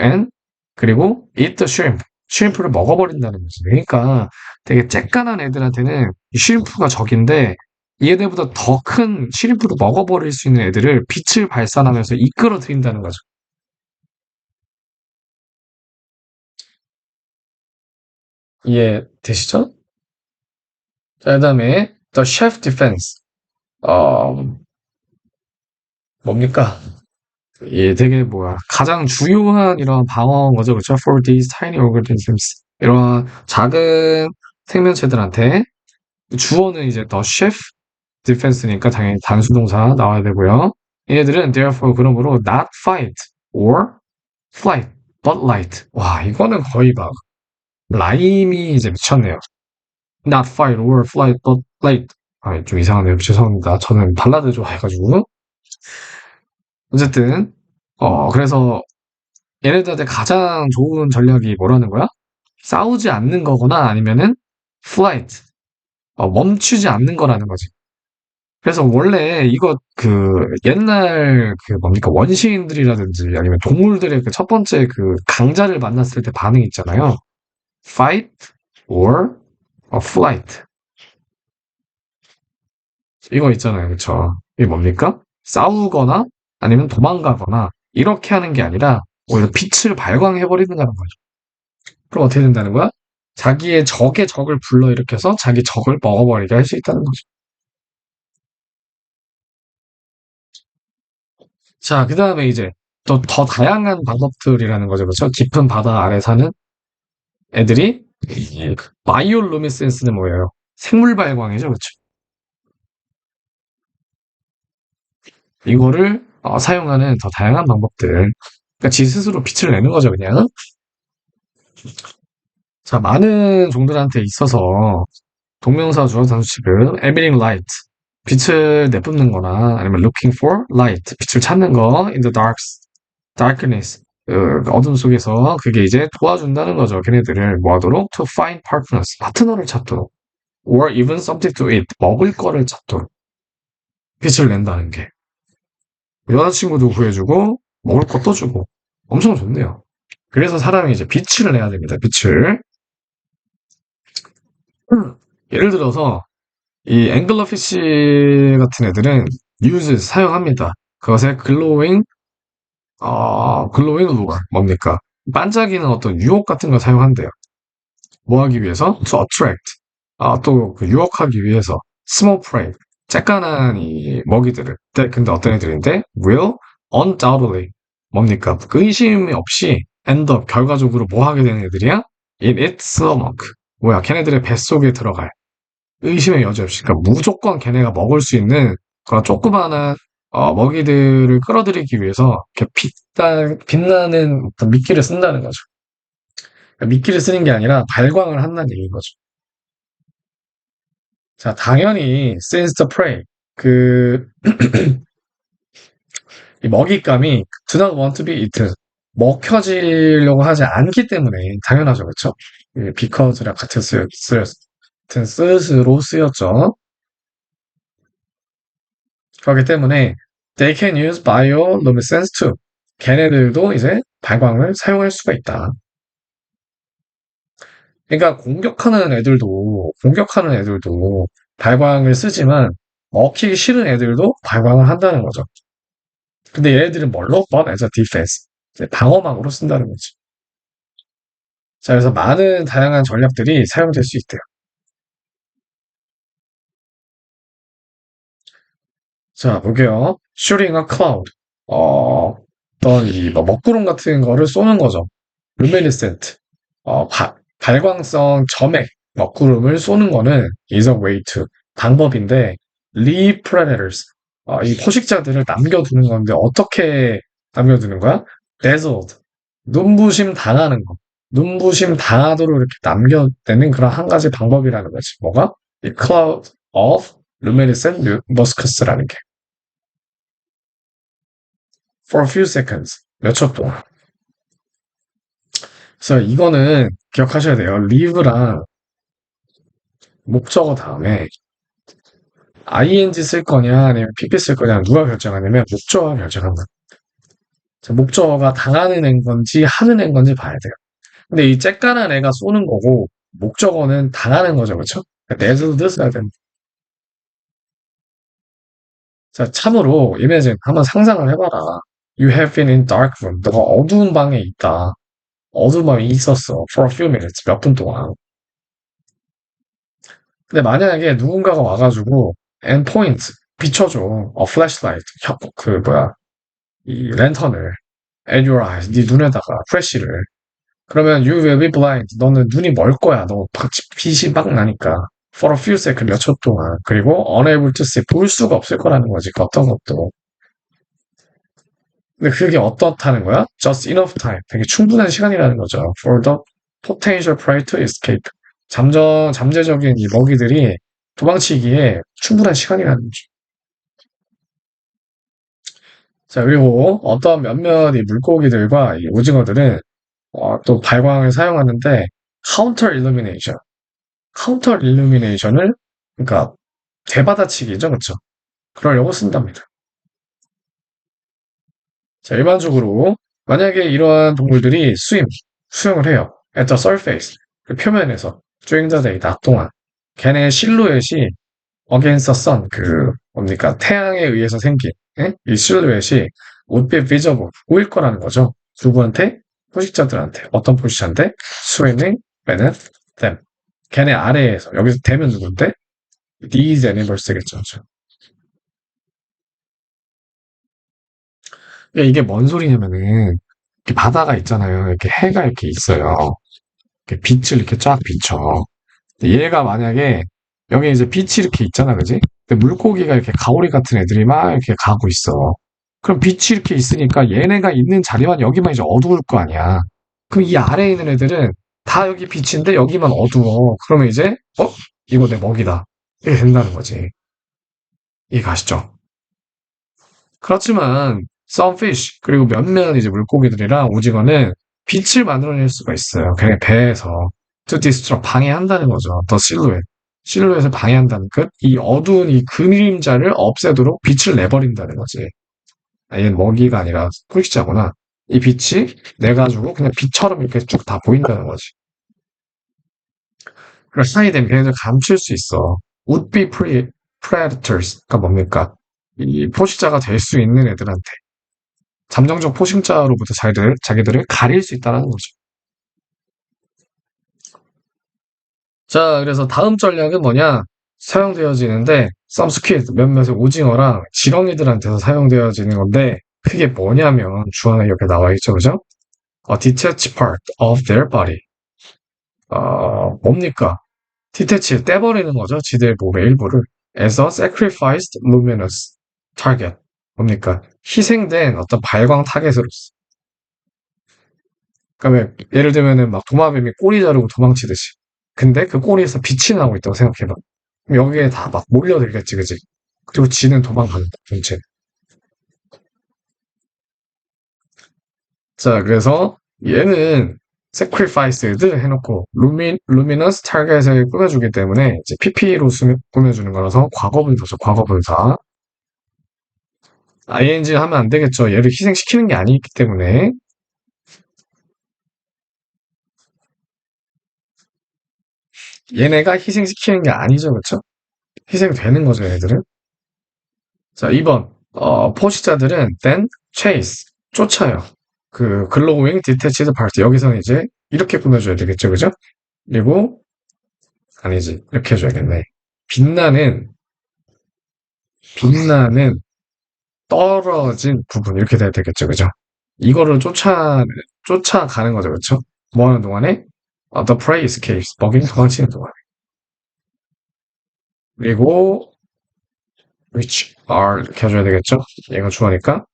그리고 eat the shrimp. 슈림프를 먹어버린다는 거지. 그러니까 되게 쬐깐한 애들한테는 이 슈림프가 적인데 얘네보다 더 큰 슈림프를 먹어버릴 수 있는 애들을 빛을 발산하면서 이끌어들인다는 거죠. 이해되시죠? 자, 그다음에 the chef defense. 어, 뭡니까? 예, 되게 뭐야 가장 주요한 이런 방어인 거죠, 그렇죠? For these tiny organisms, 이런 작은 생명체들한테 주어는 이제 the chef defense니까 당연히 단수동사 나와야 되고요. 얘네들은 therefore 그러므로 not fight or flight, but light. 와, 이거는 거의 막 라임이 이제 미쳤네요. Not fight or flight, but light. 아, 좀 이상하네요. 죄송합니다. 저는 발라드 좋아해가지고. 어쨌든 그래서 얘네들한테 가장 좋은 전략이 뭐라는 거야? 싸우지 않는 거거나 아니면은 flight, 멈추지 않는 거라는 거지. 그래서 원래 이거 그 옛날 그 뭡니까 원시인들이라든지 아니면 동물들의 그 첫 번째 그 강자를 만났을 때 반응 있잖아요. fight or flight 이거 있잖아요, 그쵸? 이게 뭡니까? 싸우거나 아니면 도망가거나 이렇게 하는 게 아니라 오히려 빛을 발광해버리는다는 거죠. 그럼 어떻게 된다는 거야? 자기의 적의 적을 불러일으켜서 자기 적을 먹어버리게 할 수 있다는 거죠. 자, 그 다음에 이제 또 더 다양한 방법들이라는 거죠. 그렇죠? 깊은 바다 아래 사는 애들이 바이올루미센스는 뭐예요? 생물 발광이죠. 그렇죠? 이거를 사용하는 더 다양한 방법들. 그러니까 지 스스로 빛을 내는 거죠, 그냥. 자, 많은 종들한테 있어서 동명사 주어 단수 지금 emitting light, 빛을 내뿜는 거나 아니면 looking for light, 빛을 찾는 거 in the darkness, 어둠 속에서 그게 이제 도와준다는 거죠. 걔네들을 뭐 하도록? to find partners, 파트너를 찾도록 or even something to eat, 먹을 거를 찾도록 빛을 낸다는 게 여자친구도 구해주고 먹을 것도 주고 엄청 좋네요. 그래서 사람이 이제 빛을 내야 됩니다. 빛을. 예를 들어서 이 앵글러피쉬 같은 애들은 use 사용합니다. 그것의 glowing lure 뭡니까? 반짝이는 어떤 유혹 같은 걸 사용한대요. 뭐 하기 위해서? To attract. 또 그 유혹하기 위해서. small prey. 쬐깐한 이 먹이들을. 근데 어떤 애들인데? will undoubtedly. 뭡니까? 그 의심이 없이 end up 결과적으로 뭐 하게 되는 애들이야? in its stomach. 뭐야? 걔네들의 뱃속에 들어갈. 의심의 여지 없이. 그러니까 무조건 걔네가 먹을 수 있는 그런 조그마한 먹이들을 끌어들이기 위해서 이렇게 빛나는 어떤 미끼를 쓴다는 거죠. 그러니까 미끼를 쓰는 게 아니라 발광을 한다는 얘기인 거죠. 자, 당연히 since the prey 그 이 먹잇감이 do not want to be eaten 먹혀지려고 하지 않기 때문에 당연하죠, 그렇죠? because랑 같은 같은 뜻으로 쓰였죠. 그렇기 때문에 they can use bioluminescence too. 걔네들도 이제 발광을 사용할 수가 있다. 그러니까 공격하는 애들도 발광을 쓰지만 먹히기 싫은 애들도 발광을 한다는 거죠. 근데 얘네들은 뭘로? But as a defense. 이제 방어막으로 쓴다는 거지. 자, 그래서 많은 다양한 전략들이 사용될 수 있대요. 자, 볼게요. Shooting a cloud. 어떤 뭐 먹구름 같은 거를 쏘는 거죠. luminescent. 발광성 점액 먹구름을 쏘는 거는 is a way to 방법인데 leave predators 이 포식자들을 남겨두는 건데 어떻게 남겨두는 거야? dazzled 눈부심 당하는 거 눈부심 당하도록 이렇게 남겨내는 그런 한 가지 방법이라는 거지. 뭐가? 이 cloud of luminescent mucus라는 게 for a few seconds 몇 초 동안. 그래서 이거는 기억하셔야 돼요. live랑 목적어 다음에 ing 쓸 거냐 아니면 pp 쓸 거냐 누가 결정하냐면 목적어가 결정합니다. 목적어가 당하는 애인 건지 하는 애인 건지 봐야 돼요. 근데 이 쬐깐한 애가 쏘는 거고 목적어는 당하는 거죠, 그렇죠? 내서도 써야 됩니다. 자, 참으로 imagine 한번 상상을 해봐라. You have been in dark room. 너가 어두운 방에 있다. 어두운 방에 있었어. For a few minutes. 몇 분 동안. 근데 만약에 누군가가 와가지고 and point 비춰줘. flashlight. 그 뭐야 이 랜턴을 at your eyes, 네 눈에다가 프레쉬를. 그러면 you will be blind. 너는 눈이 멀 거야. 너 빛이 막 나니까. For a few seconds, 몇 초 동안. 그리고 unable to see, 볼 수가 없을 거라는 거지. 그 어떤 것도. 근데 그게 어떻다는 거야? Just enough time. 되게 충분한 시간이라는 거죠. For the potential prey to escape. 잠재적인 이 먹이들이 도망치기에 충분한 시간이라는 거죠. 자, 그리고 어떤 몇몇 이 물고기들과 이 오징어들은 또 발광을 사용하는데 카운터 일루미네이션, 카운터 일루미네이션을 그러니까 되받아치기죠, 그렇죠? 그러려고 쓴답니다. 자, 일반적으로 만약에 이러한 동물들이 수영을 해요. at the surface, 그 표면에서 during the day, 낮 동안 걔네 실루엣이 against the sun, 그 뭡니까 태양에 의해서 생긴 이 실루엣이 would be visible, 보일 거라는 거죠. 누구한테? 포식자들한테. 어떤 포식자인데? swimming beneath them. 걔네 아래에서. 여기서 되면 누군데? These animals겠죠. 이게 뭔 소리냐면은 이렇게 바다가 있잖아요. 이렇게 해가 이렇게 있어요. 이렇게 빛을 이렇게 쫙 비춰. 얘가 만약에 여기 이제 빛이 이렇게 있잖아, 그지? 근데 물고기가 이렇게 가오리 같은 애들이 막 이렇게 가고 있어. 그럼 빛이 이렇게 있으니까 얘네가 있는 자리만 여기만 이제 어두울 거 아니야. 그럼 이 아래에 있는 애들은 다 여기 빛인데 여기만 어두워. 그러면 이제 이거 내 먹이다. 이렇게 된다는 거지. 이해 가시죠? 그렇지만 some fish 그리고 몇몇 이제 물고기들이랑 오징어는 빛을 만들어낼 수가 있어요. 그냥 배에서 to distract 방해한다는 거죠. 더 실루엣을 방해한다는 것. 이 어두운 이 그림자를 없애도록 빛을 내버린다는 거지. 얘는 먹이가 아니라 포식자구나. 이 빛이 내가지고 그냥 빛처럼 이렇게 쭉 다 보인다는 거지. 그래서 사이 되면 걔네들 감출 수 있어. would be predators. 가 뭡니까? 이 포식자가 될 수 있는 애들한테. 잠정적 포식자로부터 자기들을 가릴 수 있다는 거죠. 자, 그래서 다음 전략은 뭐냐? 사용되어지는데, some squid, 몇몇의 오징어랑 지렁이들한테서 사용되어지는 건데, 그게 뭐냐면, 주안에 이렇게 나와 있죠, 그죠? A detached part of their body. 뭡니까? detach, 떼버리는 거죠. 지들 몸의 일부를. as a sacrificed luminous target. 뭡니까? 희생된 어떤 발광 타겟으로서. 그러니까 왜, 예를 들면은 막 도마뱀이 꼬리 자르고 도망치듯이. 근데 그 꼬리에서 빛이 나고 있다고 생각해봐. 그럼 여기에 다 막 몰려들겠지, 그지? 그리고 지는 도망가는 거야, 전체. 자, 그래서 얘는 sacrificed 해놓고 luminous target을 꾸며주기 때문에 이제 pp로 꾸며주는 거라서 과거분사죠, 과거분사. ing 하면 안 되겠죠. 얘를 희생시키는 게 아니기 때문에. 얘네가 희생시키는 게 아니죠, 그쵸? 희생되는 거죠, 얘들은. 자, 2번. 포식자들은 then chase, 쫓아요. 그 glowing detached part. 여기서는 이제 이렇게 꾸며줘야 되겠죠, 그죠? 그리고 아니지, 이렇게 해줘야겠네. 빛나는 빛나는 떨어진 부분 이렇게 돼야 되겠죠, 그죠? 이거를 쫓아가는 거죠, 그렇죠? 뭐 하는 동안에 the prey escapes, 먹이는 도망치는 동안. 그리고 which are 이렇게 해줘야 되겠죠? 얘가 주어니까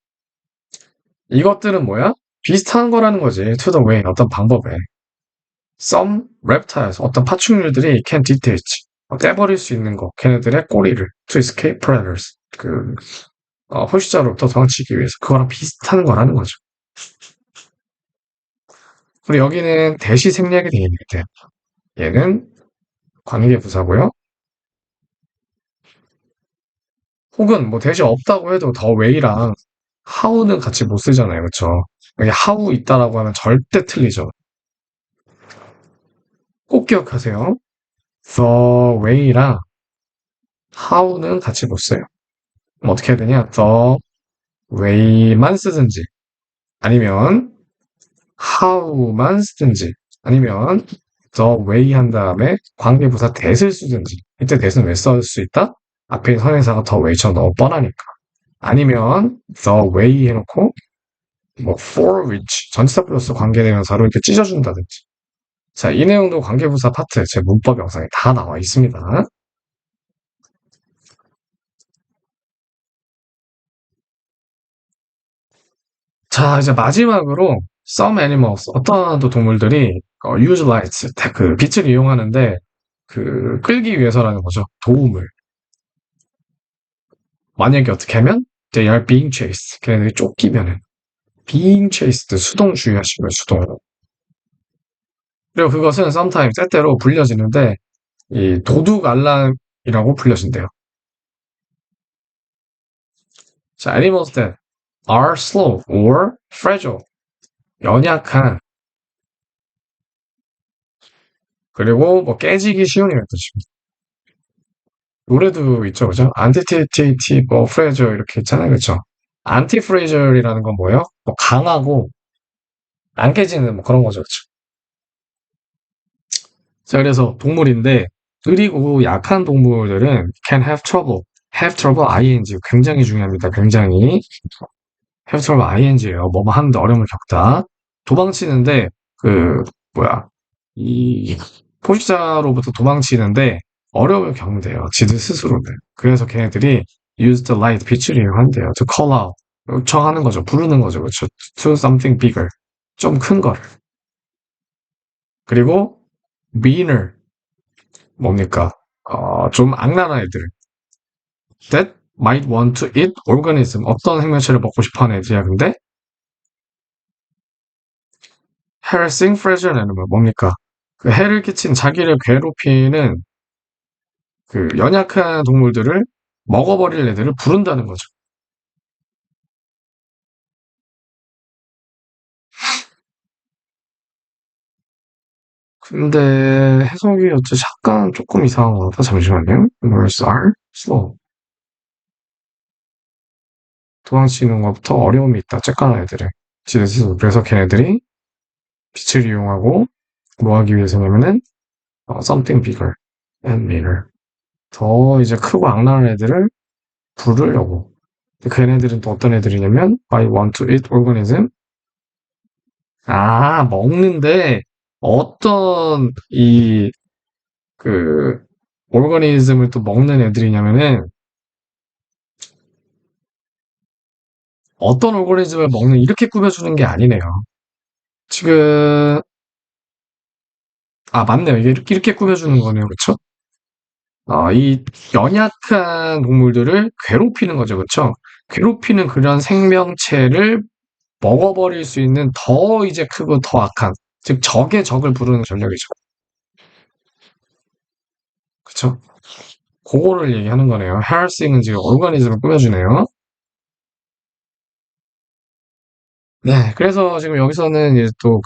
이것들은 뭐야? 비슷한 거라는 거지. to the way, 어떤 방법에. Some reptiles, 어떤 파충류들이 can detach, 떼버릴 수 있는 거. 걔네들의 꼬리를 to escape predators. 포식자로부터 도망치기 위해서 그거랑 비슷한 거라는 거죠. 그리고 여기는 대시 생략이 되어 있는 게 얘는 관계부사고요. 혹은 뭐 대시 없다고 해도 더 way랑 how는 같이 못 쓰잖아요. 그쵸? 여기 how 있다라고 하면 절대 틀리죠. 꼭 기억하세요. the way랑 how는 같이 못 써요. 그럼 어떻게 해야 되냐? the way만 쓰든지 아니면 how만 쓰든지 아니면 the way 한 다음에 관계부사 that을 쓰든지 이때 that은 왜 쓸 수 있다? 앞에 있는 선행사가 the way처럼 너무 뻔하니까 아니면 the way 해놓고 뭐 for which 전치사 플러스 관계대명사로 이렇게 찢어준다든지 자, 이 내용도 관계부사 파트 제 문법 영상에 다 나와 있습니다. 자, 이제 마지막으로 some animals 어떤 또 동물들이 use lights 그 빛을 이용하는데 그 끌기 위해서라는 거죠. 도움을. 만약에 어떻게 하면 they are being chased. 걔네들이 쫓기면은 being chased 수동 주의하시고요. 수동. 그리고 그것은 sometimes 때때로 불려지는데 이 도둑 알람이라고 불려진대요. 자, animals that are slow or fragile. 연약한 그리고 뭐 깨지기 쉬운 이런 뜻입니다. 노래도 있죠, 그죠? 안티테이티, 뭐, 프레저 이렇게 있잖아요, 그죠? 안티프레저이라는 건 뭐예요? 뭐 강하고 안 깨지는 뭐 그런 거죠, 그죠? 자, 그래서 동물인데 그리고 약한 동물들은 can have trouble, have trouble ing 굉장히 중요합니다. 굉장히 have trouble ing예요. 뭐뭐 하는데 어려움을 겪다. 도망치는데 그 뭐야 이 포식자로부터 도망치는데 어려움을 겪는데요. 지들 스스로는. 그래서 걔네들이 use the light, 빛을 이용한대요. to call out, 요청하는 거죠. 부르는 거죠. 그렇죠. to something bigger, 좀 큰 거를. 그리고 meaner, 뭡니까? 좀 악랄한 애들. that might want to eat organism, 어떤 생명체를 먹고 싶어하는 애들이야. 근데 harassing fragile animal, 뭡니까? 그 해를 끼친 자기를 괴롭히는 그 연약한 동물들을 먹어버릴 애들을 부른다는 거죠. 근데 해석이 어째 잠깐 조금 이상한 것 같아. 잠시만요. Words are slow. 도망치는 것부터 어려움이 있다. 쬐깐한 애들은. 그래서 걔네들이 빛을 이용하고 뭐 하기 위해서냐면은 something bigger and better. 더 이제 크고 악랄한 애들을 부르려고. 근데 걔네들은 또 어떤 애들이냐면 I want to eat organism. 아, 먹는데 어떤 그 오르가니즘을 또 먹는 애들이냐면은 어떤 오르가니즘을 먹는 이렇게 꾸며주는 게 아니네요. 지금 맞네요. 이렇게 꾸며주는 거네요. 그쵸? 이 연약한 동물들을 괴롭히는 거죠. 그쵸? 괴롭히는 그런 생명체를 먹어버릴 수 있는 더 이제 크고 더 악한, 즉 적의 적을 부르는 전략이죠. 그쵸? 그거를 얘기하는 거네요. harassing은 지금 오르가니즘을 꾸며주네요. 네, 그래서 지금 여기서는 이제 또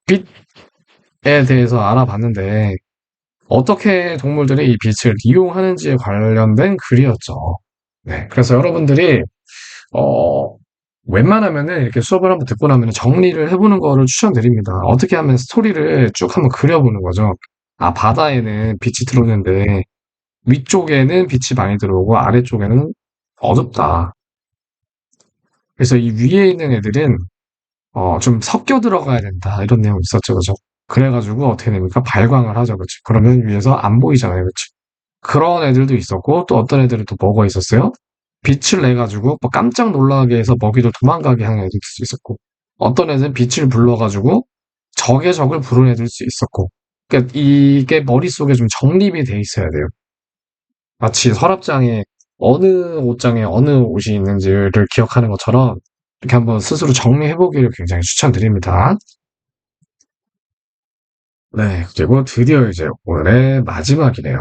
빛에 대해서 알아봤는데, 어떻게 동물들이 이 빛을 이용하는지에 관련된 글이었죠. 네, 그래서 여러분들이, 어, 웬만하면은 이렇게 수업을 한번 듣고 나면 정리를 해보는 거를 추천드립니다. 어떻게 하면 스토리를 쭉 한번 그려보는 거죠. 바다에는 빛이 들어오는데, 위쪽에는 빛이 많이 들어오고, 아래쪽에는 어둡다. 그래서 이 위에 있는 애들은 좀 섞여 들어가야 된다. 이런 내용이 있었죠. 그죠? 그래가지고 어떻게 됩니까? 발광을 하죠. 그치? 그러면 위에서 안 보이잖아요. 그치? 그런 애들도 있었고, 또 어떤 애들은 또 뭐가 있었어요? 빛을 내가지고 뭐 깜짝 놀라게 해서 먹이를 도망가게 하는 애들도 있었고, 어떤 애들은 빛을 불러가지고 적의 적을 부르는 애들도 있었고, 그러니까 이게 머릿속에 좀 정립이 돼 있어야 돼요. 마치 서랍장에 어느 옷장에 어느 옷이 있는지를 기억하는 것처럼 이렇게 한번 스스로 정리해보기를 굉장히 추천드립니다. 네, 그리고 드디어 이제 오늘의 마지막이네요.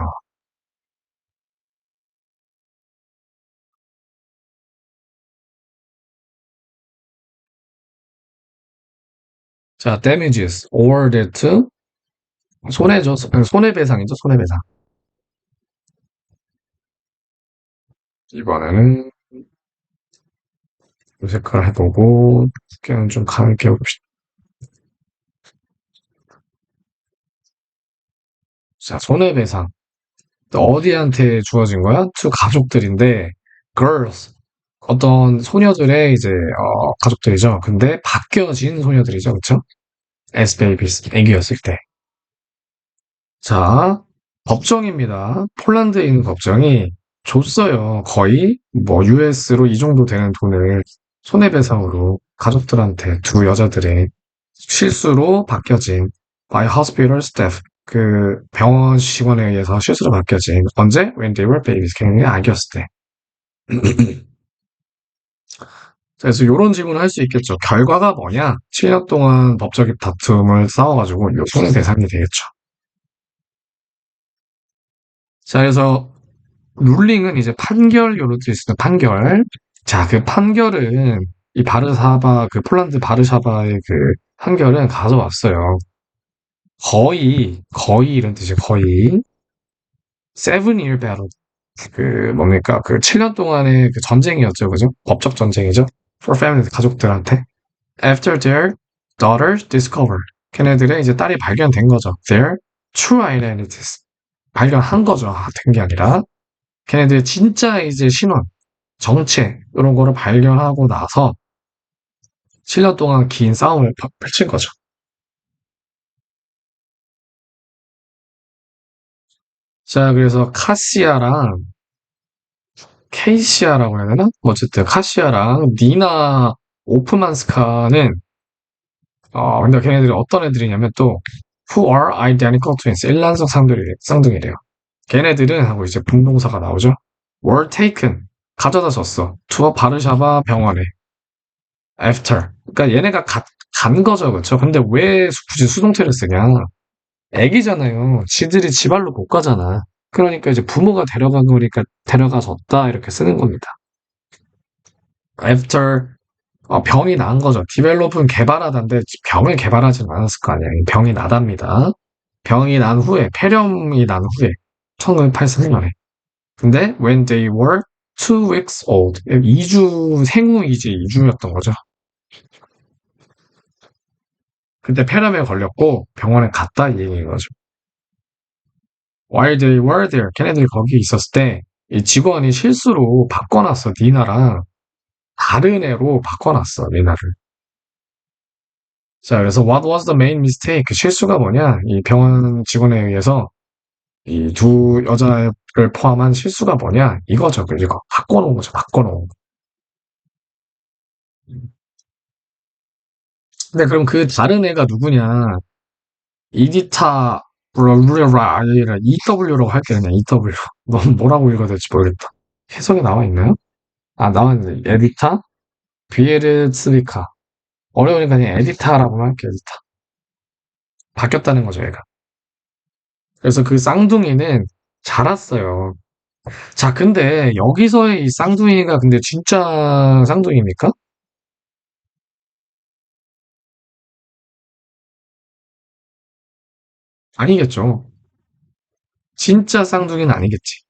자, damages awarded to 손해배상이죠, 손해배상. 이번에는 이 색깔 해보고 그냥 좀 가볍게 해봅시다. 자, 손해배상. 어디한테 주어진 거야? to 가족들인데 girls 어떤 소녀들의 이제 가족들이죠. 근데 바뀌어진 소녀들이죠, 그렇죠? as babies 애기였을 때. 자, 법정입니다. 폴란드에 있는 법정이 줬어요. 거의 뭐 US로 이 정도 되는 돈을 손해배상으로 가족들한테 두 여자들의 실수로 바뀌어진 by hospital staff 그 병원 직원에 의해서 실수로 바뀌어진 언제? When they were babies 걔네들이 아기였을 때. 그래서 이런 질문을 할 수 있겠죠. 결과가 뭐냐? 7년 동안 법적 다툼을 싸워가지고 요 손해배상이 되겠죠. 자, 그래서 룰링은 이제 판결 요로 돼 있습니다. 판결. 자, 그 판결은 이 바르샤바 그 폴란드 바르샤바의 그 판결은 가져왔어요. 거의 이런 뜻이에요. 거의 7-year battle. 그 뭡니까? 그 7년 동안의 그 전쟁이었죠. 그죠? 법적 전쟁이죠. For family 가족들한테. After their daughters discovered. 걔네들의 이제 딸이 발견된 거죠. Their true identities. 발견한 거죠. 된 게 아니라. 걔네들의 진짜 이제 신원, 정체 이런 거를 발견하고 나서 7년 동안 긴 싸움을 펼친 거죠. 자, 그래서 카시아랑 케이시아라고 해야 되나? 어쨌든 카시아랑 니나 오프만스카는 근데 걔네들이 어떤 애들이냐면 또 who are identical twins 일란성 쌍둥이래요. 걔네들은 하고 이제 분동사가 나오죠. were taken 가져다 줬어. 투어 바르샤바 병원에 after 그러니까 얘네가 간 거죠, 그렇죠? 근데 왜 굳이 수동태를 쓰냐? 애기잖아요. 지들이 지발로 못 가잖아. 그러니까 이제 부모가 데려간 거니까 데려가줬다 이렇게 쓰는 겁니다. after 병이 난 거죠. develop은 개발하다인데 병을 개발하지는 않았을 거 아니에요. 병이 나답니다. 병이 난 후에 폐렴이 난 후에 1984년에 근데 when they were 2 weeks old. 2주, 생후이지 2주였던 거죠. 근데 폐렴에 걸렸고 병원에 갔다 이 얘기인 거죠. While they were there, 걔네들이 거기 있었을 때 이 직원이 실수로 바꿔놨어, 니나랑. 다른 애로 바꿔놨어, 니나를. 자, 그래서 what was the main mistake? 그 실수가 뭐냐? 이 병원 직원에 의해서 이 두 여자를 포함한 실수가 뭐냐? 이거죠, 이거. 바꿔놓은 거죠, 바꿔놓은 거. 근데 그럼 그 다른 애가 누구냐? 이디타 브라브라 아니라 EW라고 할게 그냥 EW. 넌 뭐라고 읽어야 될지 모르겠다. 해석에 나와 있나요? 아, 나왔네. 에디타 비에르츠비카. 어려우니까 그냥 에디타라고만 할게, 에디타. 바뀌었다는 거죠, 얘가. 그래서 그 쌍둥이는 자랐어요. 자, 근데 여기서의 이 쌍둥이가 근데 진짜 쌍둥이입니까? 아니겠죠. 진짜 쌍둥이는 아니겠지.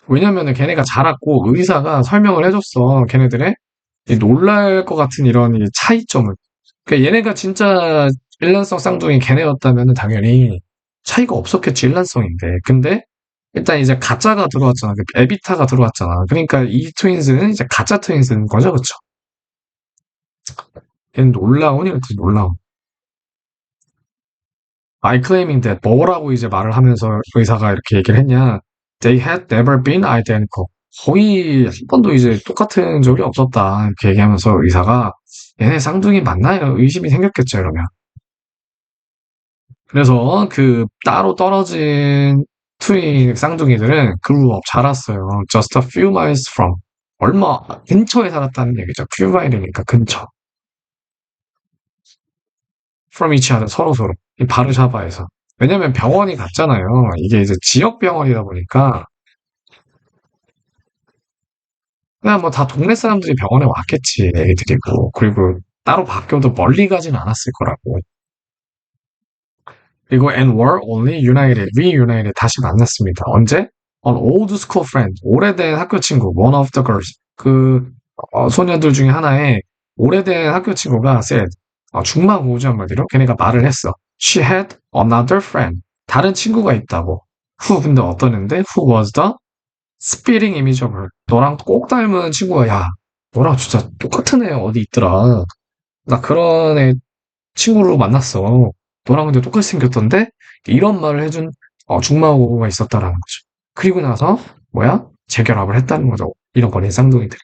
왜냐면은 걔네가 자랐고 의사가 설명을 해줬어. 걔네들의 이 놀랄 것 같은 이런 이 차이점을. 그러니까 얘네가 진짜 일란성 쌍둥이 걔네였다면은 당연히 차이가 없었겠지, 일란성인데. 근데 일단 이제 가짜가 들어왔잖아. 그 에비타가 들어왔잖아. 그러니까 이 트윈스는 이제 가짜 트윈스인 거죠, 그쵸? 걔는 놀라운이랬지, 놀라운. I claiming that 뭐라고 이제 말을 하면서 의사가 이렇게 얘기를 했냐. They had never been identical. 거의 한 번도 이제 똑같은 적이 없었다. 이렇게 얘기하면서 의사가 얘네 쌍둥이 맞나요? 의심이 생겼겠죠, 이러면. 그래서 그 따로 떨어진 트윈 쌍둥이들은 grew up 자랐어요. Just a few miles from. 얼마 근처에 살았다는 얘기죠. few mile이니까 근처. from each other 서로 이 바르샤바에서. 왜냐면 병원이 같잖아요. 이게 이제 지역 병원이다 보니까 그냥 뭐 다 동네 사람들이 병원에 왔겠지, 애들이고. 그리고 따로 바뀌어도 멀리 가진 않았을 거라고. 그리고 and were only united, reunited 다시 만났습니다. 언제? An old school friend, 오래된 학교 친구, one of the girls. 그 소녀들 중에 하나의 오래된 학교 친구가 said, 중마고우죠 한마디로. 걔네가 말을 했어. She had another friend. 다른 친구가 있다고. Who 근데 어떤 애인데? Who was the spitting image of her. 너랑 꼭 닮은 친구가 야, 너랑 진짜 똑같은 애 어디 있더라. 나 그런 애 친구로 만났어. 너랑 근데 똑같이 생겼던데? 이런 말을 해준 중마고가 있었다라는 거죠. 그리고 나서 뭐야? 재결합을 했다는 거죠. 잃어버린 쌍둥이들이.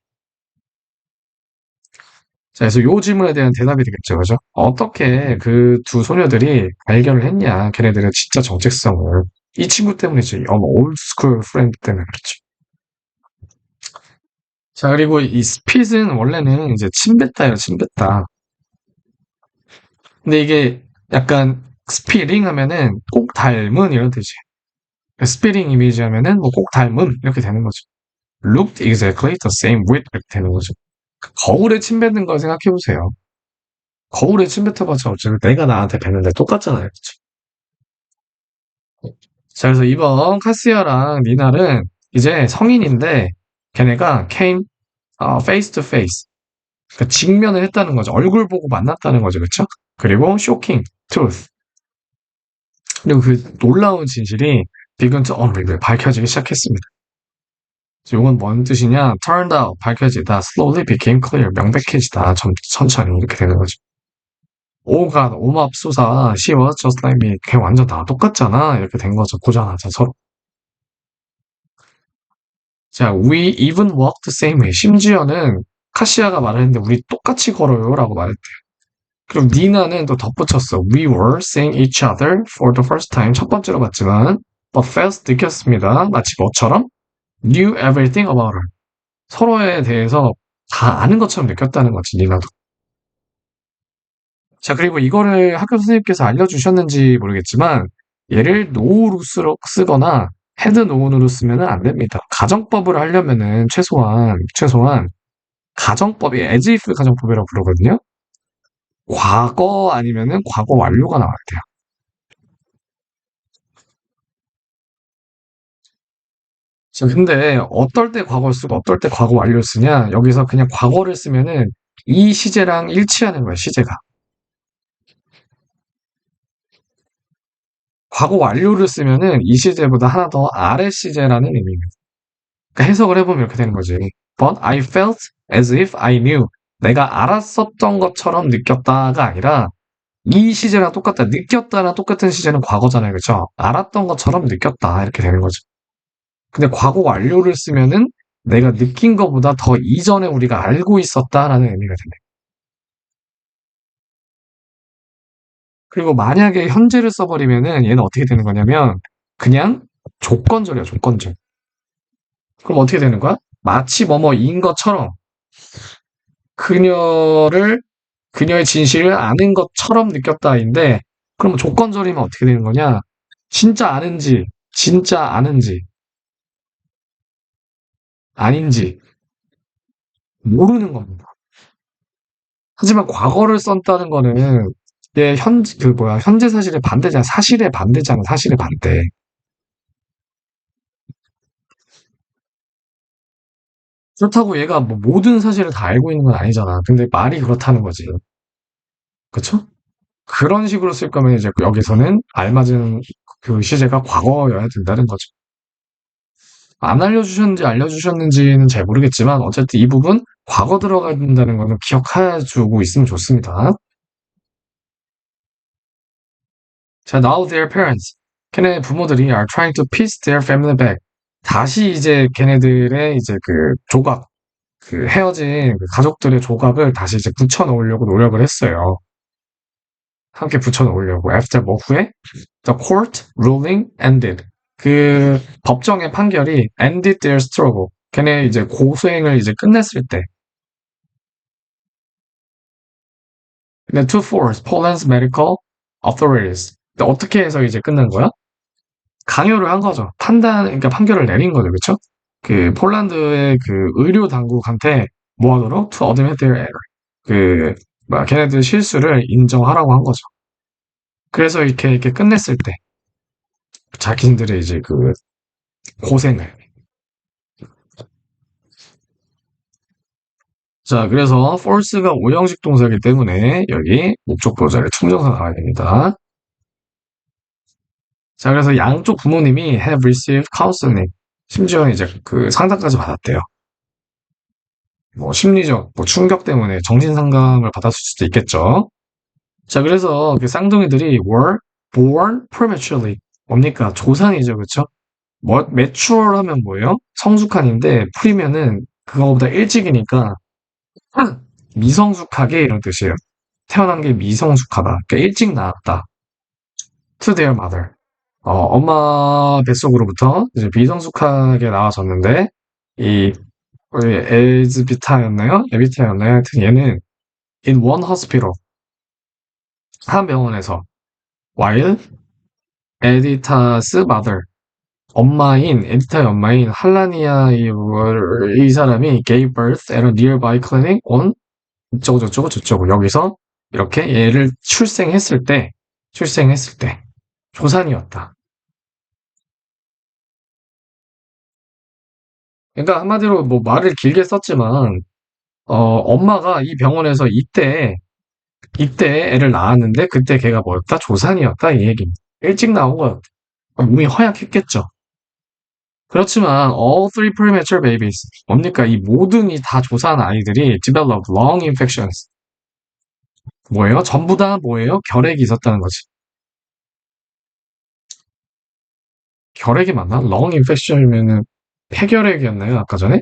자, 그래서 요 질문에 대한 대답이 되겠죠, 그죠? 어떻게 그 두 소녀들이 발견을 했냐? 걔네들의 진짜 정체성을. 이 친구 때문이지. 올드스쿨 프렌드 때문에 그렇지. 자, 그리고 이 스핏은 원래는 이제 침뱉다예요, 침뱉다. 근데 이게 약간 스피링 하면은 꼭 닮은 이런 뜻이에요. 스피링 이미지 하면은 뭐 꼭 닮은 이렇게 되는 거죠. looked exactly the same with 이렇게 되는 거죠. 거울에 침 뱉는 걸 생각해 보세요. 거울에 침 뱉어봤자 어차피 내가 나한테 뱉는데 똑같잖아요. 그치? 자, 그래서 이번 카스야랑 니날은 이제 성인인데 걔네가 came face to face. 그러니까 직면을 했다는 거죠. 얼굴 보고 만났다는 거죠. 그쵸? 그리고 shocking truth. 그리고 그 놀라운 진실이 began to unreveal 밝혀지기 시작했습니다. 이건 뭔 뜻이냐? turned out 밝혀지다, slowly became clear 명백해지다, 천천히 이렇게 되는 거죠. 오가 오맙소사, she was just like me. 걔 완전 나 똑같잖아. 이렇게 된 거죠. 보자마자 서로. 자, we even walk the same way. 심지어는 카시아가 말을 했는데 우리 똑같이 걸어요라고 말했대요. 그리고 니나는 또 덧붙였어. We were seeing each other for the first time. 첫 번째로 봤지만 but felt 느꼈습니다. 마치 뭐처럼 knew everything about her. 서로에 대해서 다 아는 것처럼 느꼈다는 거지, 니나도. 자, 그리고 이거를 학교 선생님께서 알려주셨는지 모르겠지만, 얘를 노우루스로 쓰거나 헤드 노운으로 쓰면 안 됩니다. 가정법을 하려면은 최소한, 가정법이 as if 가정법이라고 부르거든요. 과거 아니면은 과거 완료가 나와야 돼요. 근데 어떨 때 과거를 쓰고 어떨 때 과거 완료를 쓰냐? 여기서 그냥 과거를 쓰면은 이 시제랑 일치하는 거야, 시제가. 과거 완료를 쓰면은 이 시제보다 하나 더 아래 시제라는 의미입니다. 그러니까 해석을 해보면 이렇게 되는 거지. But I felt as if I knew. 내가 알았었던 것처럼 느꼈다가 아니라 이 시제랑 똑같다. 느꼈다랑 똑같은 시제는 과거잖아요. 그쵸? 알았던 것처럼 느꼈다. 이렇게 되는 거죠. 근데 과거 완료를 쓰면은 내가 느낀 것보다 더 이전에 우리가 알고 있었다라는 의미가 되네. 그리고 만약에 현재를 써버리면은 얘는 어떻게 되는 거냐면 그냥 조건절이야, 조건절. 그럼 어떻게 되는 거야? 마치 뭐뭐인 것처럼 그녀를 그녀의 진실을 아는 것처럼 느꼈다인데 그럼 조건절이면 어떻게 되는 거냐? 진짜 아는지 아닌지 모르는 겁니다. 하지만 과거를 썼다는 거는 얘 현재 사실의 반대잖아. 사실의 반대잖아. 사실의 반대. 그렇다고 얘가 뭐 모든 사실을 다 알고 있는 건 아니잖아. 근데 말이 그렇다는 거지. 그쵸? 그런 식으로 쓸 거면 이제 여기서는 알맞은 그 시제가 과거여야 된다는 거죠. 안 알려주셨는지 알려주셨는지는 잘 모르겠지만 어쨌든 이 부분 과거 들어가야 된다는 거는 기억해주고 있으면 좋습니다. 자, now their parents. 걔네 부모들이 are trying to piece their family back. 다시 이제 걔네들의 이제 그 조각, 그 헤어진 그 가족들의 조각을 다시 이제 붙여 놓으려고 노력을 했어요. 함께 붙여 놓으려고. After 뭐 후에 the court ruling ended. 그 법정의 판결이 ended their struggle. 걔네 이제 고소행을 이제 끝냈을 때. 근데 to force Poland's medical authorities. 근데 어떻게 해서 이제 끝난 거야? 강요를 한 거죠. 그러니까 판결을 내린 거죠. 그쵸? 그 폴란드의 그 의료 당국한테 뭐 하도록 to admit their error. 그, 걔네들 실수를 인정하라고 한 거죠. 그래서 이렇게 끝냈을 때, 자신들의 이제 그 고생을. 자, 그래서 force가 오형식 동사이기 때문에 여기 목적 보호자의 충정사 나와야 됩니다. 자, 그래서 양쪽 부모님이 have received counseling. 심지어 이제 그 상담까지 받았대요. 뭐 심리적 뭐 충격 때문에 정신 상담을 받았을 수도 있겠죠. 자, 그래서 그 쌍둥이들이 were born prematurely. 뭡니까? 조산이죠, 그쵸? 뭐, mature 하면 뭐예요? 성숙한인데, 프리면은 그거보다 일찍이니까 미성숙하게 이런 뜻이에요. 태어난 게 미성숙하다. 그러니까 일찍 나왔다. To their mother. 엄마 뱃속으로부터 이제 미성숙하게 나와졌는데, 이, 우리 엘즈비타였나요? 에비타였나요? 하여튼 얘는 in one hospital. 한 병원에서 while 에디타스 mother 에디타의 엄마인 할라니아 이 사람이 gave birth at a nearby clinic on 이쩌고 저쩌고 저쩌고 여기서 이렇게 얘를 출생했을 때 조산이었다. 그러니까 한마디로 뭐 말을 길게 썼지만 엄마가 이 병원에서 이때 애를 낳았는데 그때 걔가 뭐였다? 조산이었다 이 얘기입니다. 일찍 나온 거였다. 몸이 허약했겠죠. 그렇지만 all three premature babies 뭡니까? 이 모든 이 다 조사한 아이들이 develop lung infections 뭐예요? 전부 다 뭐예요? 결핵이 있었다는 거지. 결핵이 맞나? lung infection이면은 폐결핵이었나요? 아까 전에?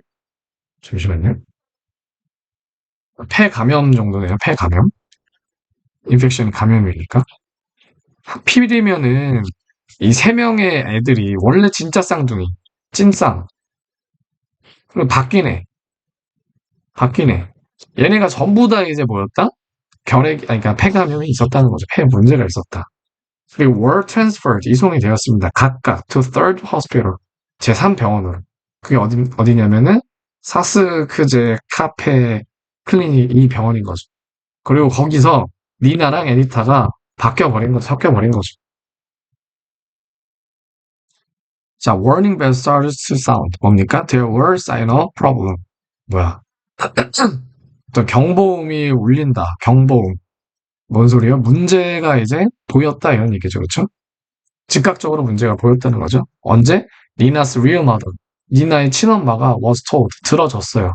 잠시만요. 폐감염 정도네요. 폐감염. 인펙션 감염이니까. 하필이면은 이 세 명의 애들이 원래 진짜 쌍둥이, 찐쌍. 그리고 바뀌네. 얘네가 전부 다 이제 뭐였다? 아니, 그러니까 폐감염이 있었다는 거죠. 폐 문제가 있었다. 그리고 were transferred 이송이 되었습니다. 각각 to third hospital 제3병원으로. 그게 어디냐면은 사스크제 카페 클리닉 이 병원인 거죠. 그리고 거기서 니나랑 에디타가 섞여버린 거죠. 자, warning bell started to sound. 뭡니까? There were sign of problem. 뭐야? 또 경보음이 울린다. 경보음. 뭔 소리야? 문제가 이제 보였다 이런 얘기죠. 그렇죠? 즉각적으로 문제가 보였다는 거죠. 언제? Nina's real mother. 니나의 친엄마가 was told. 들어줬어요.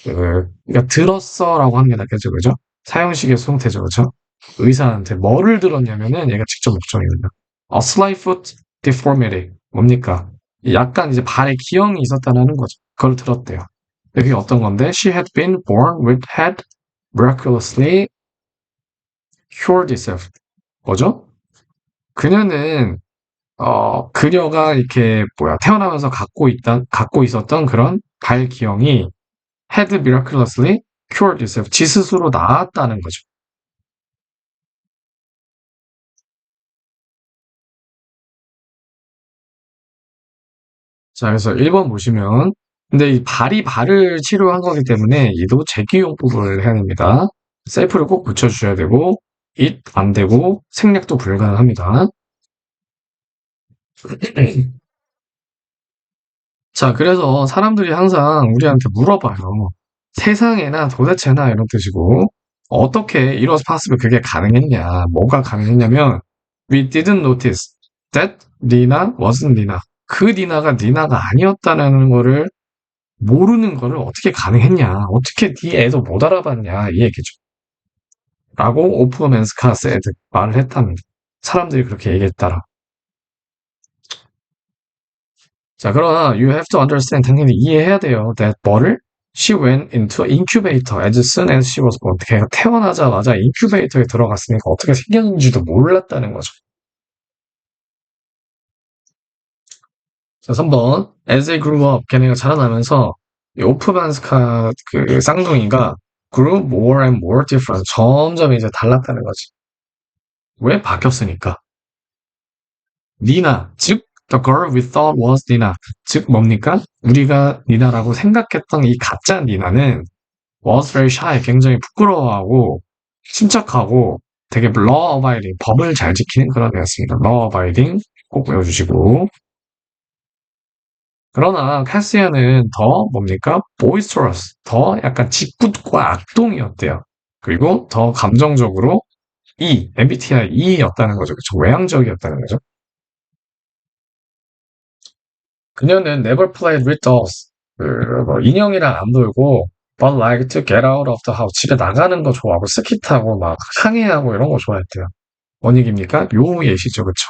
그러니까 들었어라고 하는 게 낫겠죠. 그죠? 사형식의 수동태죠. 그죠? 의사한테 뭐를 들었냐면은 얘가 직접 목적입니다. A slight foot deformity. 뭡니까? 약간 이제 발에 기형이 있었다는 거죠. 그걸 들었대요. 그게 어떤 건데? She had been born with had miraculously cured itself. 뭐죠? 그녀는 그녀가 이렇게 뭐야 태어나면서 갖고 있었던 그런 발 기형이 had miraculously cured itself. 지 스스로 나았다는 거죠. 자, 그래서 1번 보시면 근데 이 발이 발을 치료한 거기 때문에 얘도 재기용법을 해야 됩니다. 셀프를 꼭 붙여주셔야 되고 it 안 되고 생략도 불가능합니다. 자, 그래서 사람들이 항상 우리한테 물어봐요. 세상에나 도대체나 이런 뜻이고 어떻게 이로서 파스ብል 그게 가능했냐? 뭐가 가능했냐면 we didn't notice that Nina wasn't Nina. 그 니나가 니나가 아니었다는 거를 모르는 거를 어떻게 가능했냐? 어떻게 네 애도 못 알아봤냐? 이 얘기죠. 라고 오프먼스카 세드 말을 했답니다. 사람들이 그렇게 얘기했다라. 자, 그러나 you have to understand 당연히 이해해야 돼요. that 뭐를? She went into incubator as soon as she was born. 걔가 태어나자마자 인큐베이터에 들어갔으니까 어떻게 생겼는지도 몰랐다는 거죠. 자, 3번. As they grew up, 걔네가 자라나면서 이 오프만스카 그 쌍둥이가 grew more and more different. 점점 이제 달랐다는 거지. 왜 바뀌었으니까? 니나, 즉 the girl we thought was Nina. 즉 뭡니까? 우리가 니나라고 생각했던 이 가짜 니나는 was very shy. 굉장히 부끄러워하고 침착하고 되게 law abiding, 법을 잘 지키는 그런 애였습니다. law abiding 꼭 외워주시고. 그러나 캐시아는 더 뭡니까? boisterous, 더 약간 짓궂고 악동이었대요. 그리고 더 감정적으로 MBTI E였다는 거죠. 그쵸? 외향적이었다는 거죠. 그녀는 never played with dolls. 뭐 인형이랑 안 놀고 but like to get out of the house. 집에 나가는 거 좋아하고 스키 타고 막 항해하고 이런 거 좋아했대요. 뭔 얘기입니까? 요 예시죠. 그쵸?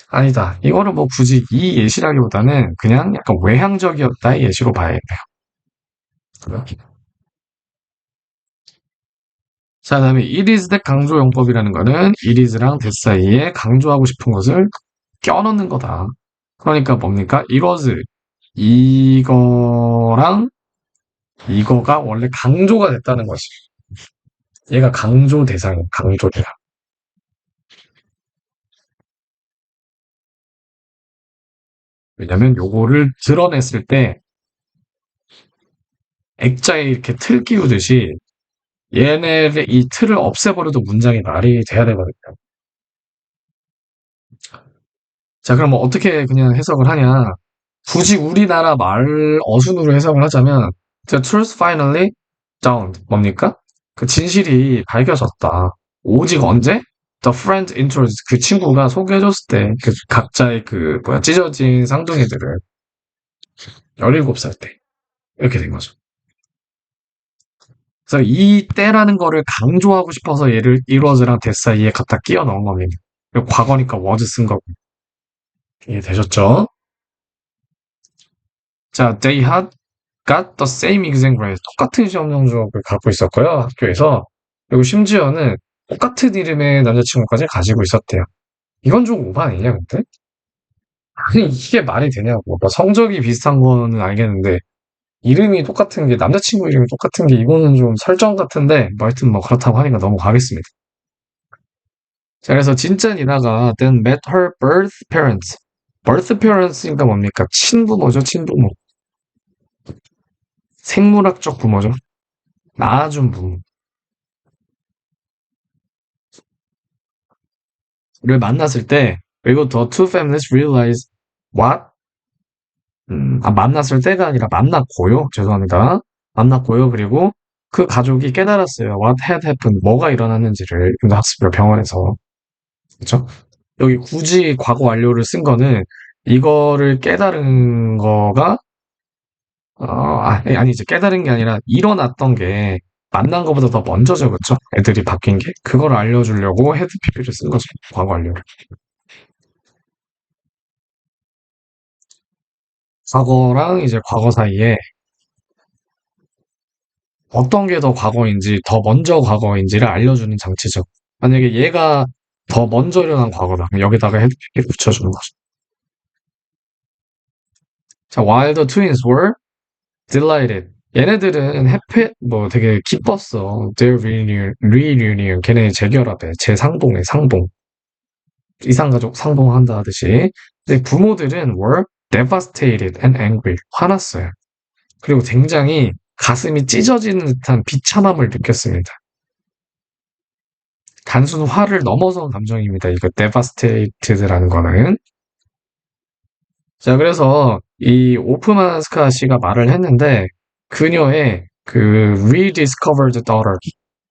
아니다. 이거는 뭐 굳이 이 예시라기보다는 그냥 약간 외향적이었다의 예시로 봐야겠네요. 자, 다음에 it is that 강조 용법이라는 거는 it is랑 that 사이에 강조하고 싶은 것을 껴넣는 거다. 그러니까 뭡니까? it was 이거랑 이거가 원래 강조가 됐다는 거지. 얘가 강조 대상이야. 강조 대상. 왜냐면 요거를 드러냈을 때 액자에 이렇게 틀 끼우듯이 얘네의 이 틀을 없애버려도 문장이 말이 돼야 되거든요. 자, 그럼 뭐 어떻게 그냥 해석을 하냐? 굳이 우리나라 말 어순으로 해석을 하자면 The truth finally dawned. 뭡니까? 그 진실이 밝혀졌다. 오직 언제? The friend introduced. 그 친구가 소개해줬을 때, 그 각자의 그 뭐야 찢어진 쌍둥이들을 17살 때 이렇게 된 거죠. 그래서 이 때라는 거를 강조하고 싶어서 얘를 it was랑 that 사이에 갖다 끼워 넣은 겁니다. 과거니까 was 쓴 거고. 이해되셨죠? 자, they had got the same exam grade. 똑같은 시험 성적을 갖고 있었고요, 학교에서. 그리고 심지어는 똑같은 이름의 남자친구까지 가지고 있었대요. 이건 좀 오바 아니냐, 근데? 아니, 이게 말이 되냐고. 뭐 성적이 비슷한 거는 알겠는데, 이름이 똑같은 게, 남자친구 이름이 똑같은 게, 이거는 좀 설정 같은데, 뭐 하여튼 뭐 그렇다고 하니까 넘어가겠습니다. 자, 그래서 진짜 니나가 then met her birth parents. birth parents니까 뭡니까? 친부모죠, 친부모. 생물학적 부모죠. 낳아준 부모. 를 만났을 때 그리고 the two families realized what 만났을 때가 아니라 만났고요. 죄송합니다. 만났고요. 그리고 그 가족이 깨달았어요. What had happened? 뭐가 일어났는지를 학습별 병원에서. 그쵸? 여기 굳이 과거 완료를 쓴 거는 이거를 깨달은 거가 아니지. 깨달은 게 아니라 일어났던 게 만난 것보다 더 먼저죠. 그쵸? 애들이 바뀐 게. 그걸 알려주려고 had pp를 쓴 거죠. 과거 완료를. 과거랑 이제 과거 사이에 어떤 게 더 과거인지, 더 먼저 과거인지를 알려주는 장치죠. 만약에 얘가 더 먼저 일어난 과거다. 그럼 여기다가 헤드피를 붙여주는 거죠. 자, while the twins were delighted. 얘네들은 뭐 되게 기뻤어. Their reunion. 걔네 재결합에, 재상봉에, 상봉. 이상가족 상봉한다 하듯이. 근데 부모들은 were devastated and angry. 화났어요. 그리고 굉장히 가슴이 찢어지는 듯한 비참함을 느꼈습니다. 단순 화를 넘어선 감정입니다. 이거 devastated라는 거는. 자, 그래서 이 오프만스카 씨가 말을 했는데 그녀의 그 rediscovered daughter,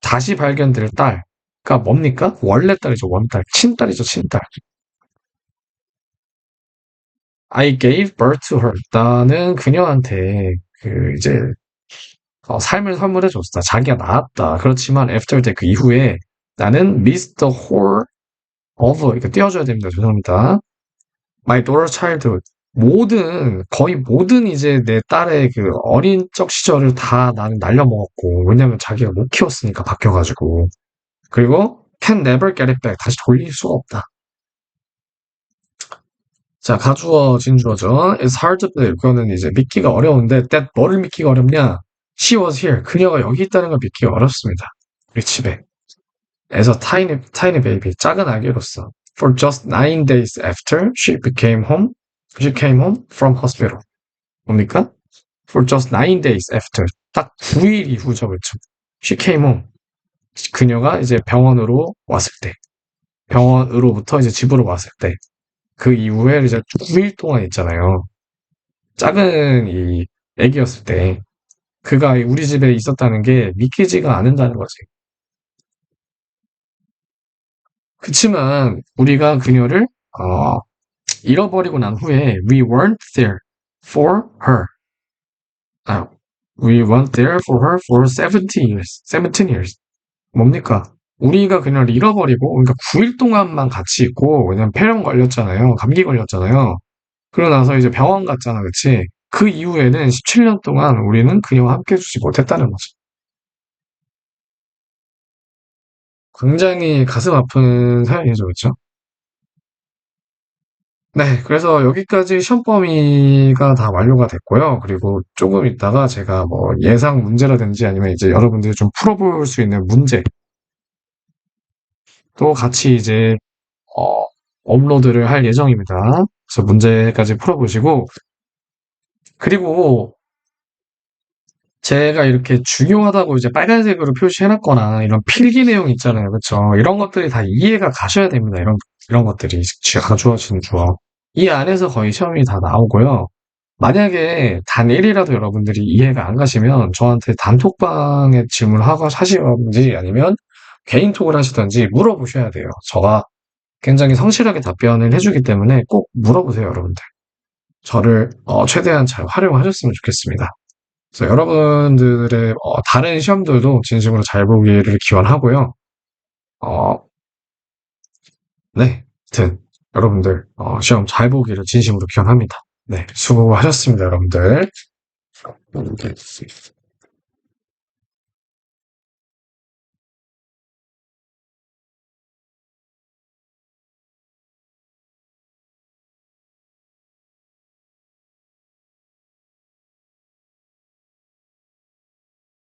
다시 발견될 딸가 뭡니까? 원래 딸이죠, 원딸. 친딸이죠, 친딸. I gave birth to her. 나는 그녀한테 그 이제 삶을 선물해 줬다. 자기가 낳았다. 그렇지만 after that 그 이후에 나는 missed the whole of, 이거 띄워줘야 됩니다. 죄송합니다. My daughter's childhood. 거의 모든 이제 내 딸의 그 어린 적 시절을 다 나는 날려먹었고, 왜냐면 자기가 못 키웠으니까 바뀌어가지고. 그리고 can never get it back. 다시 돌릴 수가 없다. 자, 가주어, 진주어죠. It's hard to believe. 그거는 이제 믿기가 어려운데, that 뭐를 믿기가 어렵냐? She was here. 그녀가 여기 있다는 걸 믿기가 어렵습니다. 우리 집에. As a tiny baby. 작은 아기로서. For just 9 days after she came home from hospital. 뭡니까? For just 9 days after. 딱 9일 이후죠, 그렇죠? She came home. 그녀가 이제 병원으로 왔을 때. 병원으로부터 이제 집으로 왔을 때. 그 이후에 이제 9일 동안 있잖아요. 작은 이 애기였을 때. 그가 우리 집에 있었다는 게 믿기지가 않는다는 거지. 그치만 우리가 그녀를 잃어버리고 난 후에 we weren't there for her. 아, we weren't there for her for 17 years. 17 years. 뭡니까? 우리가 그녀를 잃어버리고, 그러니까 9일 동안만 같이 있고, 왜냐면 폐렴 걸렸잖아요. 감기 걸렸잖아요. 그러고 나서 이제 병원 갔잖아, 그치? 그 이후에는 17년 동안 우리는 그녀와 함께 해주지 못했다는 거죠. 굉장히 가슴 아픈 사연이죠, 그쵸? 네, 그래서 여기까지 시험 범위가 다 완료가 됐고요. 그리고 조금 있다가 제가 뭐 예상 문제라든지 아니면 이제 여러분들이 좀 풀어볼 수 있는 문제도 같이 이제 어, 업로드를 할 예정입니다. 그래서 문제까지 풀어보시고, 그리고 제가 이렇게 중요하다고 이제 빨간색으로 표시해놨거나 이런 필기 내용 있잖아요. 그쵸? 이런 것들이 다 이해가 가셔야 됩니다. 이런 것들이 가주어진 주어. 이 안에서 거의 시험이 다 나오고요. 만약에 단 1이라도 여러분들이 이해가 안 가시면 저한테 단톡방에 질문을 하시든지 아니면 개인톡을 하시든지 물어보셔야 돼요. 제가 굉장히 성실하게 답변을 해주기 때문에 꼭 물어보세요, 여러분들. 저를 최대한 잘 활용하셨으면 좋겠습니다. 그래서 여러분들의 다른 시험들도 진심으로 잘 보기를 기원하고요. 어, 네, 하여튼 여러분들 시험 잘 보기를 진심으로 기원합니다. 네, 수고하셨습니다, 여러분들.